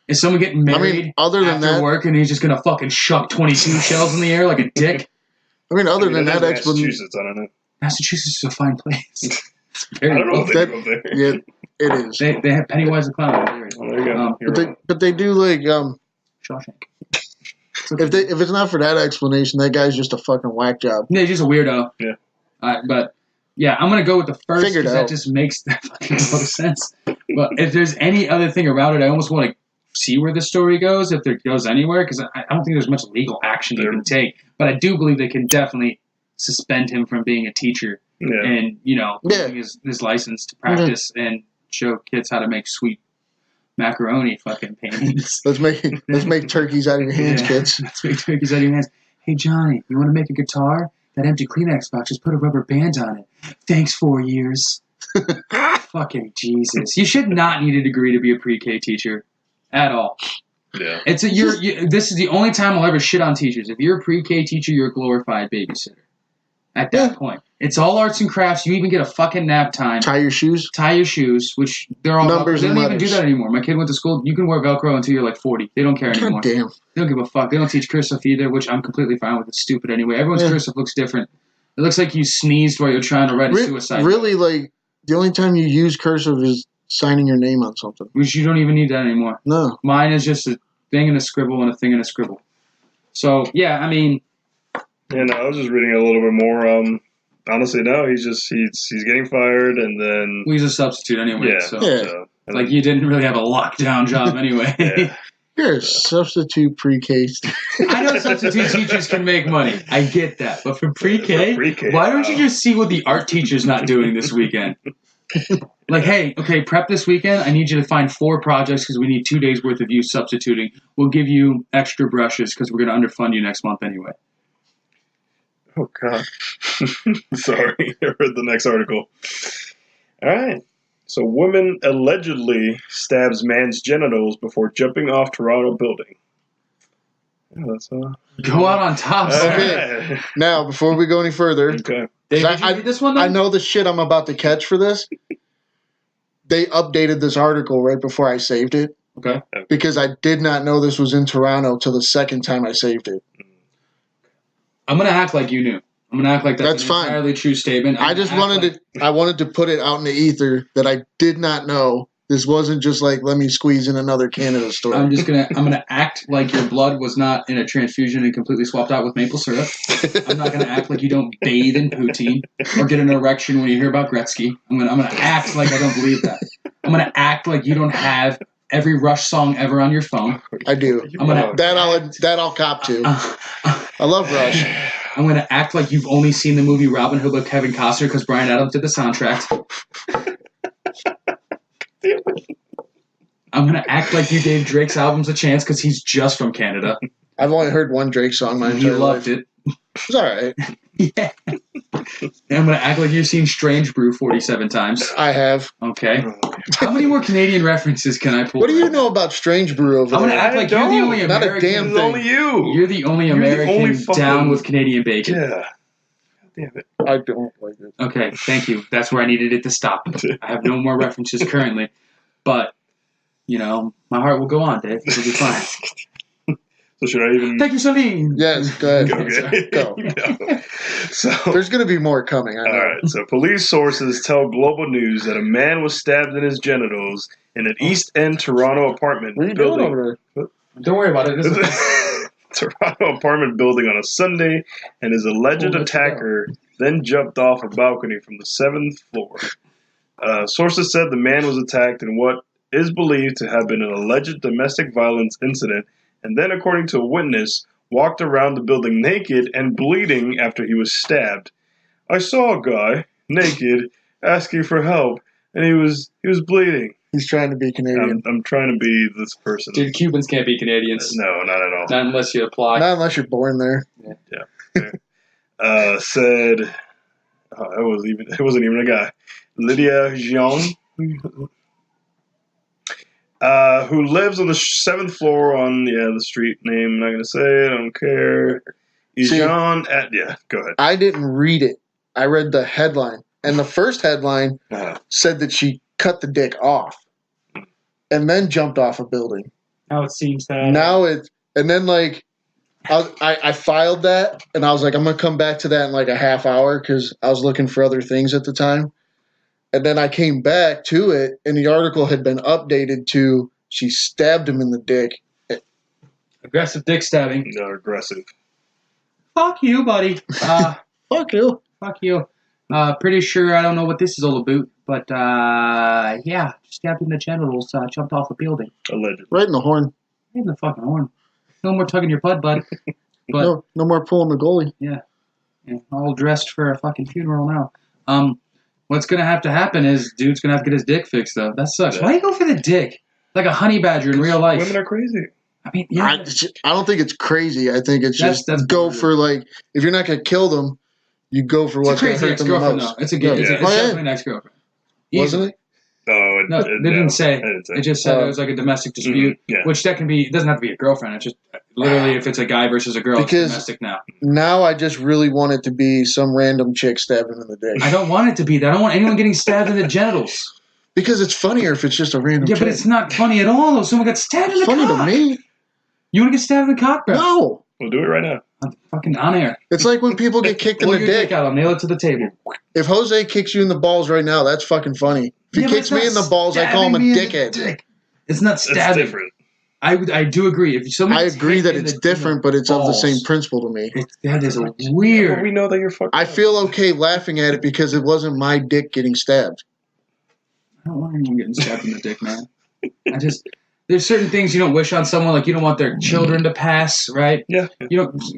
Is someone getting married after work and he's just going to fucking chuck 22 shells in the air like a dick? I mean, other than that explanation. Massachusetts, I don't know. Massachusetts is a fine place. I don't know if they go there. Yeah, it is. They have Pennywise the Clown. There you go. But they do like Shawshank. If it's not for that explanation, that guy's just a fucking whack job. Yeah, he's just a weirdo. Yeah. But yeah, I'm gonna go with the first because that just makes fucking no sense. But if there's any other thing about it, I almost want to see where the story goes if it goes anywhere because I don't think there's much legal action you can take. But I do believe they can definitely suspend him from being a teacher and using his license to practice and show kids how to make sweet macaroni fucking paintings. Let's make turkeys out of your hands, kids. Let's make turkeys out of your hands. Hey Johnny, you want to make a guitar? That empty Kleenex box, just put a rubber band on it. Thanks, 4 years. Fucking Jesus. You should not need a degree to be a pre-K teacher at all. Yeah. This is the only time I'll ever shit on teachers. If you're a pre-K teacher, you're a glorified babysitter. At that point. It's all arts and crafts. You even get a fucking nap time. Tie your shoes, which they're all numbers. They don't even do that anymore. My kid went to school. You can wear Velcro until you're like 40. They don't care anymore. God damn. They don't give a fuck. They don't teach cursive either, which I'm completely fine with. It's stupid anyway. Everyone's cursive looks different. It looks like you sneezed while you're trying to write a suicide Really, note. like, the only time you use cursive is signing your name on something. Which you don't even need that anymore. No. Mine is just a thing and a scribble and a thing and a scribble. So, yeah, I mean... Yeah, no, I was just reading a little bit more. Honestly, no, he's getting fired, and then... Well, he's a substitute anyway, Yeah. so... Yeah. So, It's like you didn't really have a lockdown job anyway. Yeah. You're a substitute pre-K. I know substitute teachers can make money. I get that. But for pre-K, Pre-K, why don't you just see what the art teacher's not doing this weekend? Like, hey, okay, prep this weekend. I need you to find 4 projects because we need 2 days worth of you substituting. We'll give you extra brushes because we're going to underfund you next month anyway. Oh, God. Sorry. I read the next article. All right. So, woman allegedly stabs man's genitals before jumping off Toronto building. Yeah, that's Go out on top, sir. Okay. Now, before we go any further, Okay. Dave, did you read this one, though? I know the shit I'm about to catch for this. They updated this article right before I saved it Okay. because I did not know this was in Toronto till the second time I saved it. I'm going to act like you knew. I'm going to act like that's an fine. entirely true statement. I just wanted I wanted to put it out in the ether that I did not know. This wasn't just like, let me squeeze in another Canada story. I'm gonna act like your blood was not in a transfusion and completely swapped out with maple syrup. I'm not gonna act like you don't bathe in poutine or get an erection when you hear about Gretzky. I'm gonna act like I don't believe that. I'm gonna act like you don't have every Rush song ever on your phone. I do. That I'll cop to. I love Rush. I'm gonna act like you've only seen the movie Robin Hood with Kevin Costner because Bryan Adams did the soundtrack. I'm gonna act like you gave Drake's albums a chance because he's just from Canada. I've only heard one Drake song my And entire you loved life. it. It's all right. Yeah. And I'm gonna act like you've seen Strange Brew 47 times. I have. Okay. How many more Canadian references can I pull? What do you know about Strange Brew over I'm there? gonna act like you're the only Not a American. damn It's thing. only you. You're the only American only fucking- down with Canadian bacon. Yeah. Damn it. I don't like it. Okay, thank you. That's where I needed it to stop. I have no more references currently, but my heart will go on, Dave. It'll be fine. So should I even... Thank you, Celine. Yes, go ahead. Okay. Go. No. So... There's going to be more coming. I know. All right. So police sources tell Global News that a man was stabbed in his genitals in an East End Toronto apartment What are you building. doing over there? Don't worry about it. Toronto apartment building on a Sunday, and his alleged attacker then jumped off a balcony from the 7th floor. Sources said the man was attacked in what is believed to have been an alleged domestic violence incident, and then, according to a witness, walked around the building naked and bleeding after he was stabbed. I saw a guy naked asking for help, and he was bleeding. He's trying to be Canadian. I'm trying to be this person. Dude, Cubans can't be Canadians. No, not at all. Not unless you apply. Not unless you're born there. Said it wasn't even a guy. Lydia Jean, who lives on the 7th floor on the street name. I'm not gonna say it. I don't care. Jean go ahead. I didn't read it. I read the headline, and the first headline said that she cut the dick off, and then jumped off a building. Now it seems that. Now it, and then like, I filed that, and I was like, I'm gonna come back to that in like a half hour because I was looking for other things at the time. And then I came back to it, and the article had been updated to she stabbed him in the dick. Aggressive dick stabbing. No, aggressive. Fuck you, buddy. Fuck you. Fuck you. Pretty sure I don't know what this is all about, but yeah, stabbed in the genitals, jumped off a building. Allegedly. Right in the horn. In the fucking horn. No more tugging your butt, bud. But No more pulling the goalie. yeah, all dressed for a fucking funeral now. What's gonna have to happen is dude's gonna have to get his dick fixed though. That sucks. Yeah. Why do you go for the dick? Like a honey badger in real life. Women are crazy. I mean, yeah. I don't think it's crazy. I think it's That's just go bullshit. for like, if you're not gonna kill them, you go for It's a what's gonna crazy hurt them the ex-girlfriend most. though. It's a good. It's Yeah. it's definitely an ex-girlfriend. Wasn't it? No, they didn't say. I didn't say. It just said it was like a domestic dispute, Yeah. which that can be. It doesn't have to be a girlfriend. It's just literally if it's a guy versus a girl, Because- it's domestic now. Now I just really want it to be some random chick stabbing him in the dick. I don't want it to be that. I don't want anyone getting stabbed in the genitals. Because it's funnier if it's just a random Yeah, chick. but it's not funny at all. Though someone got stabbed in the funny cock. to me. You want to get stabbed in the cock, bro? No. We'll do it right now. I'm fucking on air. It's like when people get kicked in Pull the your dick. dick out. I'll nail it to the table. If Jose kicks you in the balls right now, that's fucking funny. If he Yeah, but kicks it's me not in the balls, I call him a stabbing me in the dickhead. dick. It's not It's stabbing. different. I do agree. If someone I agree that in it's the different, but it's of the balls, same principle to me. That is a But we weird. know that you're fucking. I feel okay laughing at it because it wasn't my dick getting stabbed. I don't want anyone getting stabbed in the dick, man. There's certain things you don't wish on someone, like you don't want their children to pass, right? Yeah.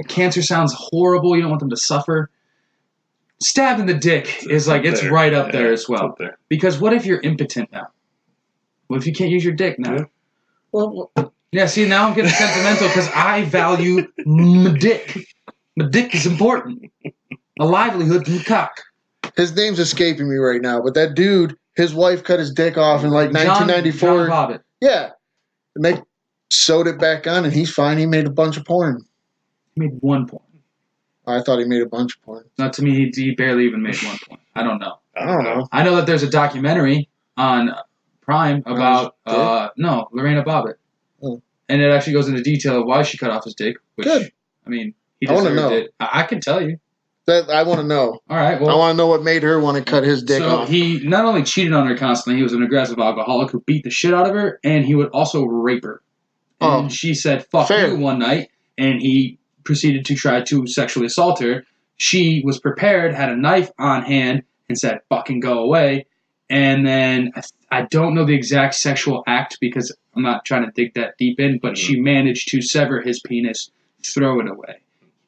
Cancer sounds horrible. You don't want them to suffer. Stabbed in the dick is like, it's right up there as well. There. Because what if you're impotent now? What if you can't use your dick now? Yeah. Well, Yeah, see, now I'm getting sentimental because I value my dick. My dick is important. A livelihood from the cock. his name's escaping me right now, but that dude, his wife cut his dick off in like 1994. John Bobbitt. Yeah. And they sewed it back on, and he's fine. He made a bunch of porn. He made one point. I thought he made a bunch of porn. Not to me, he barely even made one point. I don't know. I don't know. I know that there's a documentary on Prime about No, Lorena Bobbitt. Oh. And it actually goes into detail of why she cut off his dick. Which, Good. I mean, he I wanna deserved know. it. I can tell you. That I want to know. All right. Well, I want to know what made her want to cut his dick so off. he not only cheated on her constantly, he was an aggressive alcoholic who beat the shit out of her, and he would also rape her. And Oh, she said, fuck fair. you, one night, and he proceeded to try to sexually assault her. She was prepared, had a knife on hand, and said, fucking go away. And then I don't know the exact sexual act because I'm not trying to dig that deep in, but she managed to sever his penis, throw it away.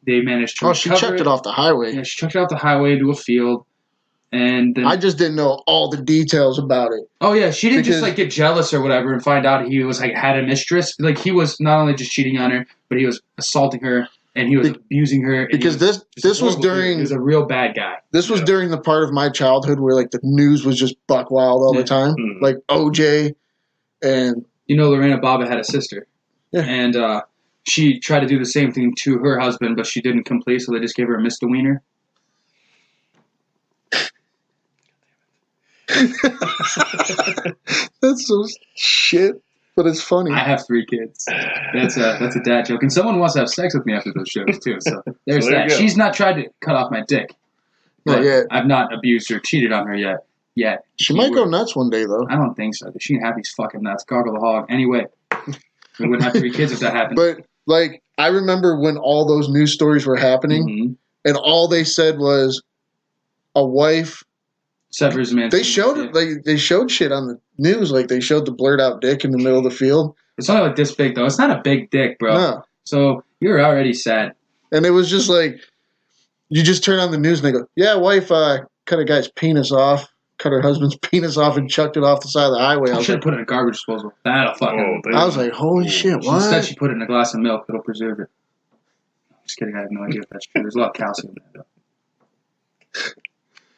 They managed to she recover chucked it off the highway. Yeah, she chucked it off the highway into a field. And then, I just didn't know all the details about it. oh yeah, she didn't just because- like get jealous or whatever and find out he was like had a mistress. Like he was not only just cheating on her, but he was assaulting her and he was abusing her. And Because he was this was horrible to her. during He was a real bad guy. this was during the part of my childhood where like the news was just buck wild all the time, Mhm. like OJ, and You know, Lorena Bobbitt had a sister, Yeah. and she tried to do the same thing to her husband, but she didn't complete, so they just gave her a misdemeanor. that's so shit, but it's funny. I have 3 kids. That's a dad joke, and someone wants to have sex with me after those shows too. So there's So there that. you go. She's not tried to cut off my dick. Not But yet. I've not abused or cheated on her yet. She might go nuts one day though. I don't think so. She can have these fucking nuts. Gargle the hog. Anyway, we wouldn't have 3 kids if that happened. But like I remember when all those news stories were happening, Mhm. and all they said was a wife. Severs man. They showed it. Like they showed shit on the news. Like they showed the blurred out dick in the middle of the field. It's only like this big though. It's not a big dick, bro. No, So you're already sad. and it was just like you just turn on the news and they go, "Yeah, wife cut a guy's penis off, cut her husband's penis off, and chucked it off the side of the highway." I I was should like, have put it in a garbage disposal. That'll fucking. holy shit, what? Instead, she put it in a glass of milk. It'll preserve it. Just kidding. I have no idea if that's true. There's a lot of calcium in it, though.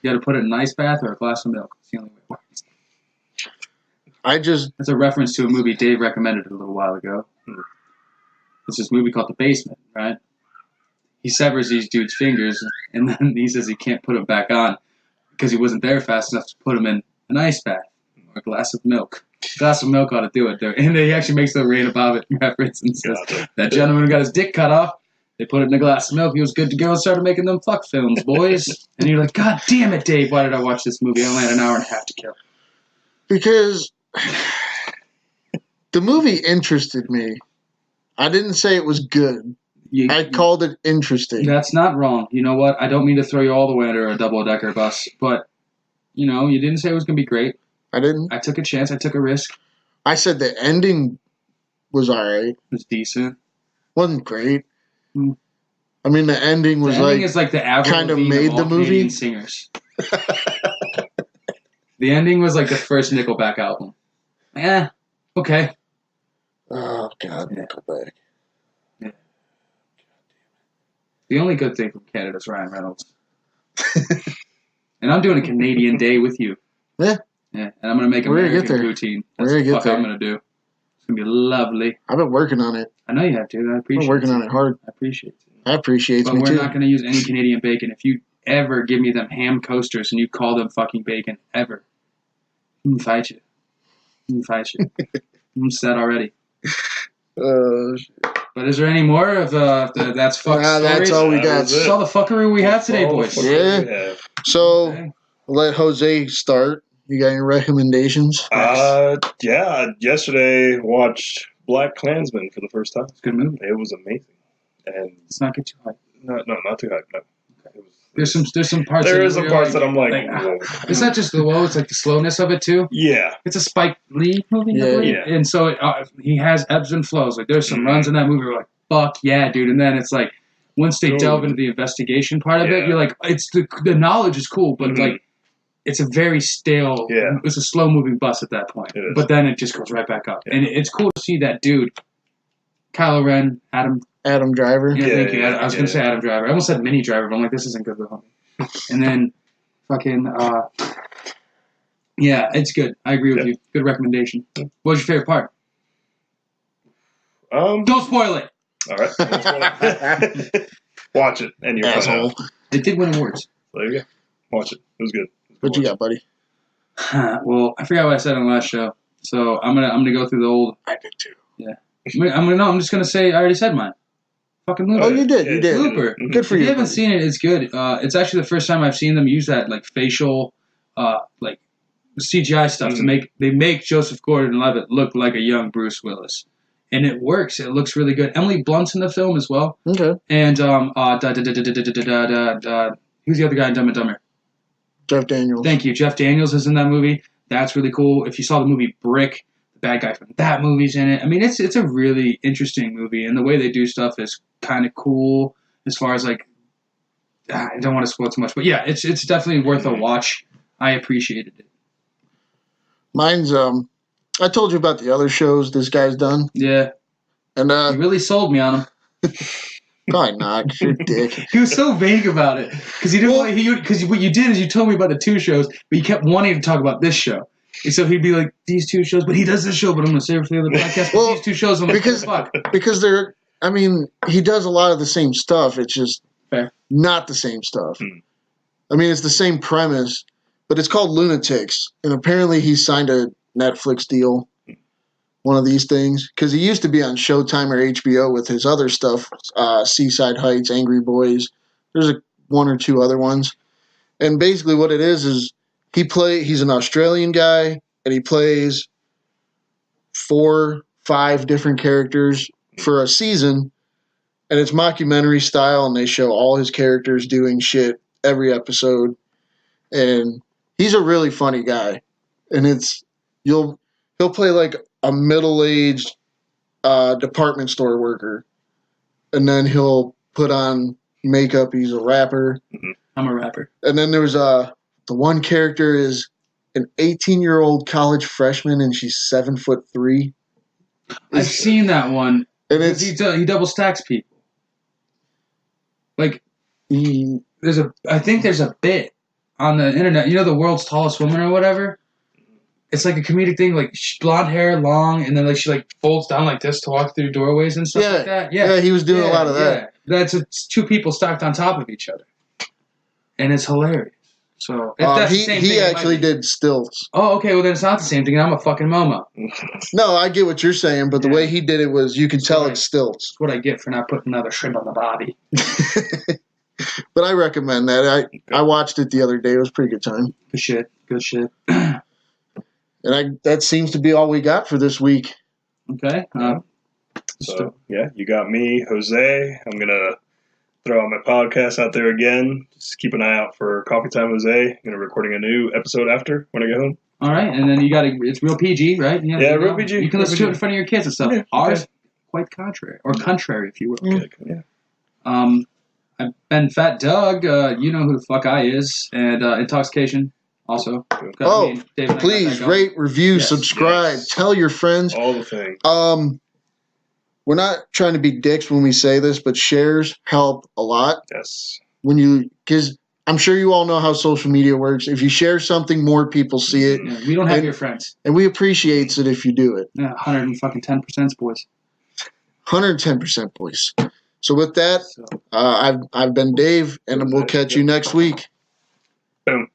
You got to put it in an ice bath or a glass of milk. It's the only way it works. That's a reference to a movie Dave recommended a little while ago. It's this movie called The Basement, right? He severs these dudes' fingers, and then he says he can't put them back on because he wasn't there fast enough to put them in an ice bath or a glass of milk. A glass of milk ought to do it, though. And he actually makes the Lorena Bobbitt reference and says, that gentleman got his dick cut off. They put it in a glass of milk. He was good to go and started making them fuck films, boys. And you're like, God damn it, Dave. Why did I watch this movie? I only had an hour and a half to kill. Because the movie interested me. I didn't say it was good. I called it interesting. That's not wrong. You know what? I don't mean to throw you all the way under a double-decker bus, but, you know, you didn't say it was going to be great. I didn't. I took a chance. I took a risk. I said the ending was alright. It was decent. Wasn't great. Hmm. I mean, the ending was The ending is like the Avril kind of Lavigne made all the movie. Canadian singers. The ending was like the first Nickelback album. Okay. Oh God, Nickelback. The only good thing from Canada is Ryan Reynolds. And I'm doing a Canadian day with you. Yeah. Yeah, and I'm going to make We're gonna American get there. poutine. We're That's gonna the get fuck there. I'm going to do. It's going to be lovely. I've been working on it. I know you have to. I I've appreciate been working it. on it hard. I appreciate it. That appreciates But me we're too. not going to use any Canadian bacon. If you ever give me them ham coasters and you call them fucking bacon, ever, I'm going to fight you. I'm set already. Shit. But is there any more of that's fuck stories? That's all we got. That's all the fuckery we have today, boys. Yeah. So, we'll let Jose start. You got any recommendations? Yeah. Yesterday, watched Black Klansman for the first time. It's a good movie. It was amazing. And let's not get too hyped. No, not too hyped. No. There's some parts. There is some parts that I'm like, whoa. It's not just the it's like the slowness of it too. Yeah. It's a Spike Lee movie, Yeah. And so he has ebbs and flows. Like there's some runs in that movie where like, fuck yeah, dude. And then it's like once they delve into the investigation part of it, you're like, it's the knowledge is cool, but like it's a very stale. Yeah. It's a slow moving bus at that point. But then it just goes right back up, and it's cool to see that dude, Kylo Ren, Adam Driver. Yeah, thank you. I was going to say Adam Driver. I almost said Mini Driver, but I'm like, this isn't good though. And then, fucking, yeah, it's good. I agree with you. Good recommendation. What was your favorite part? Don't spoil it. All right. Watch it, and you're asshole. It did win awards. There you go. Watch it. It was good. What you got, buddy? Well, I forgot what I said on the last show, so I'm gonna go through the old. I did too. Yeah. I'm just gonna say I already said mine. Fucking Looper. Oh, you did. Looper. Good for you. If you haven't seen it, it's good. It's actually the first time I've seen them use that like facial, like CGI stuff to make Joseph Gordon-Levitt look like a young Bruce Willis, and it works. It looks really good. Emily Blunt's in the film as well. Okay. And who's the other guy in Dumb and Dumber? Jeff Daniels. Thank you. Jeff Daniels is in that movie. That's really cool. If you saw the movie Brick, the bad guy from that movie's in it. I mean, it's a really interesting movie, and the way they do stuff is kind of cool. As far as like, I don't want to spoil too much, but yeah, it's definitely worth a watch. I appreciated it. Mine's I told you about the other shows this guy's done. Yeah. And he really sold me on them. Probably not. You're a dick. He was so vague about it because he didn't. Because what you did is you told me about the two shows, but you kept wanting to talk about this show. And so he'd be like, these two shows, but he does this show, but I'm going to save it for the other podcast. Well, these two shows, I'm like, fuck. Because they're. I mean, he does a lot of the same stuff. It's just not the same stuff. I mean, it's the same premise, but it's called Lunatics, and apparently he signed a Netflix deal. One of these things, because he used to be on Showtime or HBO with his other stuff, Seaside Heights, Angry Boys. There's one or two other ones, and basically what it is he's an Australian guy, and he plays 4-5 different characters for a season, and it's mockumentary style, and they show all his characters doing shit every episode, and he's a really funny guy, and he'll play like a middle-aged department store worker, and then he'll put on makeup. He's a rapper. I'm a rapper. And then there's the one character is an 18-year-old college freshman, and she's 7'3". I've seen that one. And he double stacks people. Like I think there's a bit on the internet. You know, the world's tallest woman or whatever. It's like a comedic thing, like blonde hair, long, and then like she like folds down like this to walk through doorways and stuff like that. Yeah, he was doing a lot of that. Yeah. It's two people stacked on top of each other, and it's hilarious. So if that's the same he thing, actually did stilts. Oh, okay. Well, then it's not the same thing. I'm a fucking Momo. No, I get what you're saying, but the way he did it was you can tell it's stilts. That's what I get for not putting another shrimp on the body. But I recommend that. I watched it the other day. It was a pretty good time. Good shit. And that seems to be all we got for this week. Okay. So, yeah, you got me, Jose. I'm going to throw out my podcast out there again. Just keep an eye out for Coffee Time Jose. I'm going to be recording a new episode after when I get home. All right. And then it's real PG, right? Yeah, real PG. You can listen to it in front of your kids and stuff. Yeah, Ours, quite contrary. Or contrary, if you will. Okay, yeah. I've been Fat Doug. You know who the fuck I is. And Intoxication. Also, please rate, review, subscribe, tell your friends. All the things. We're not trying to be dicks when we say this, but shares help a lot. Yes. Because I'm sure you all know how social media works. If you share something, more people see it. Yeah, we don't have your friends, and we appreciate it if you do it. Yeah, 110%, boys. 110%, boys. So with that, I've been Dave, and we'll catch you next week. Boom.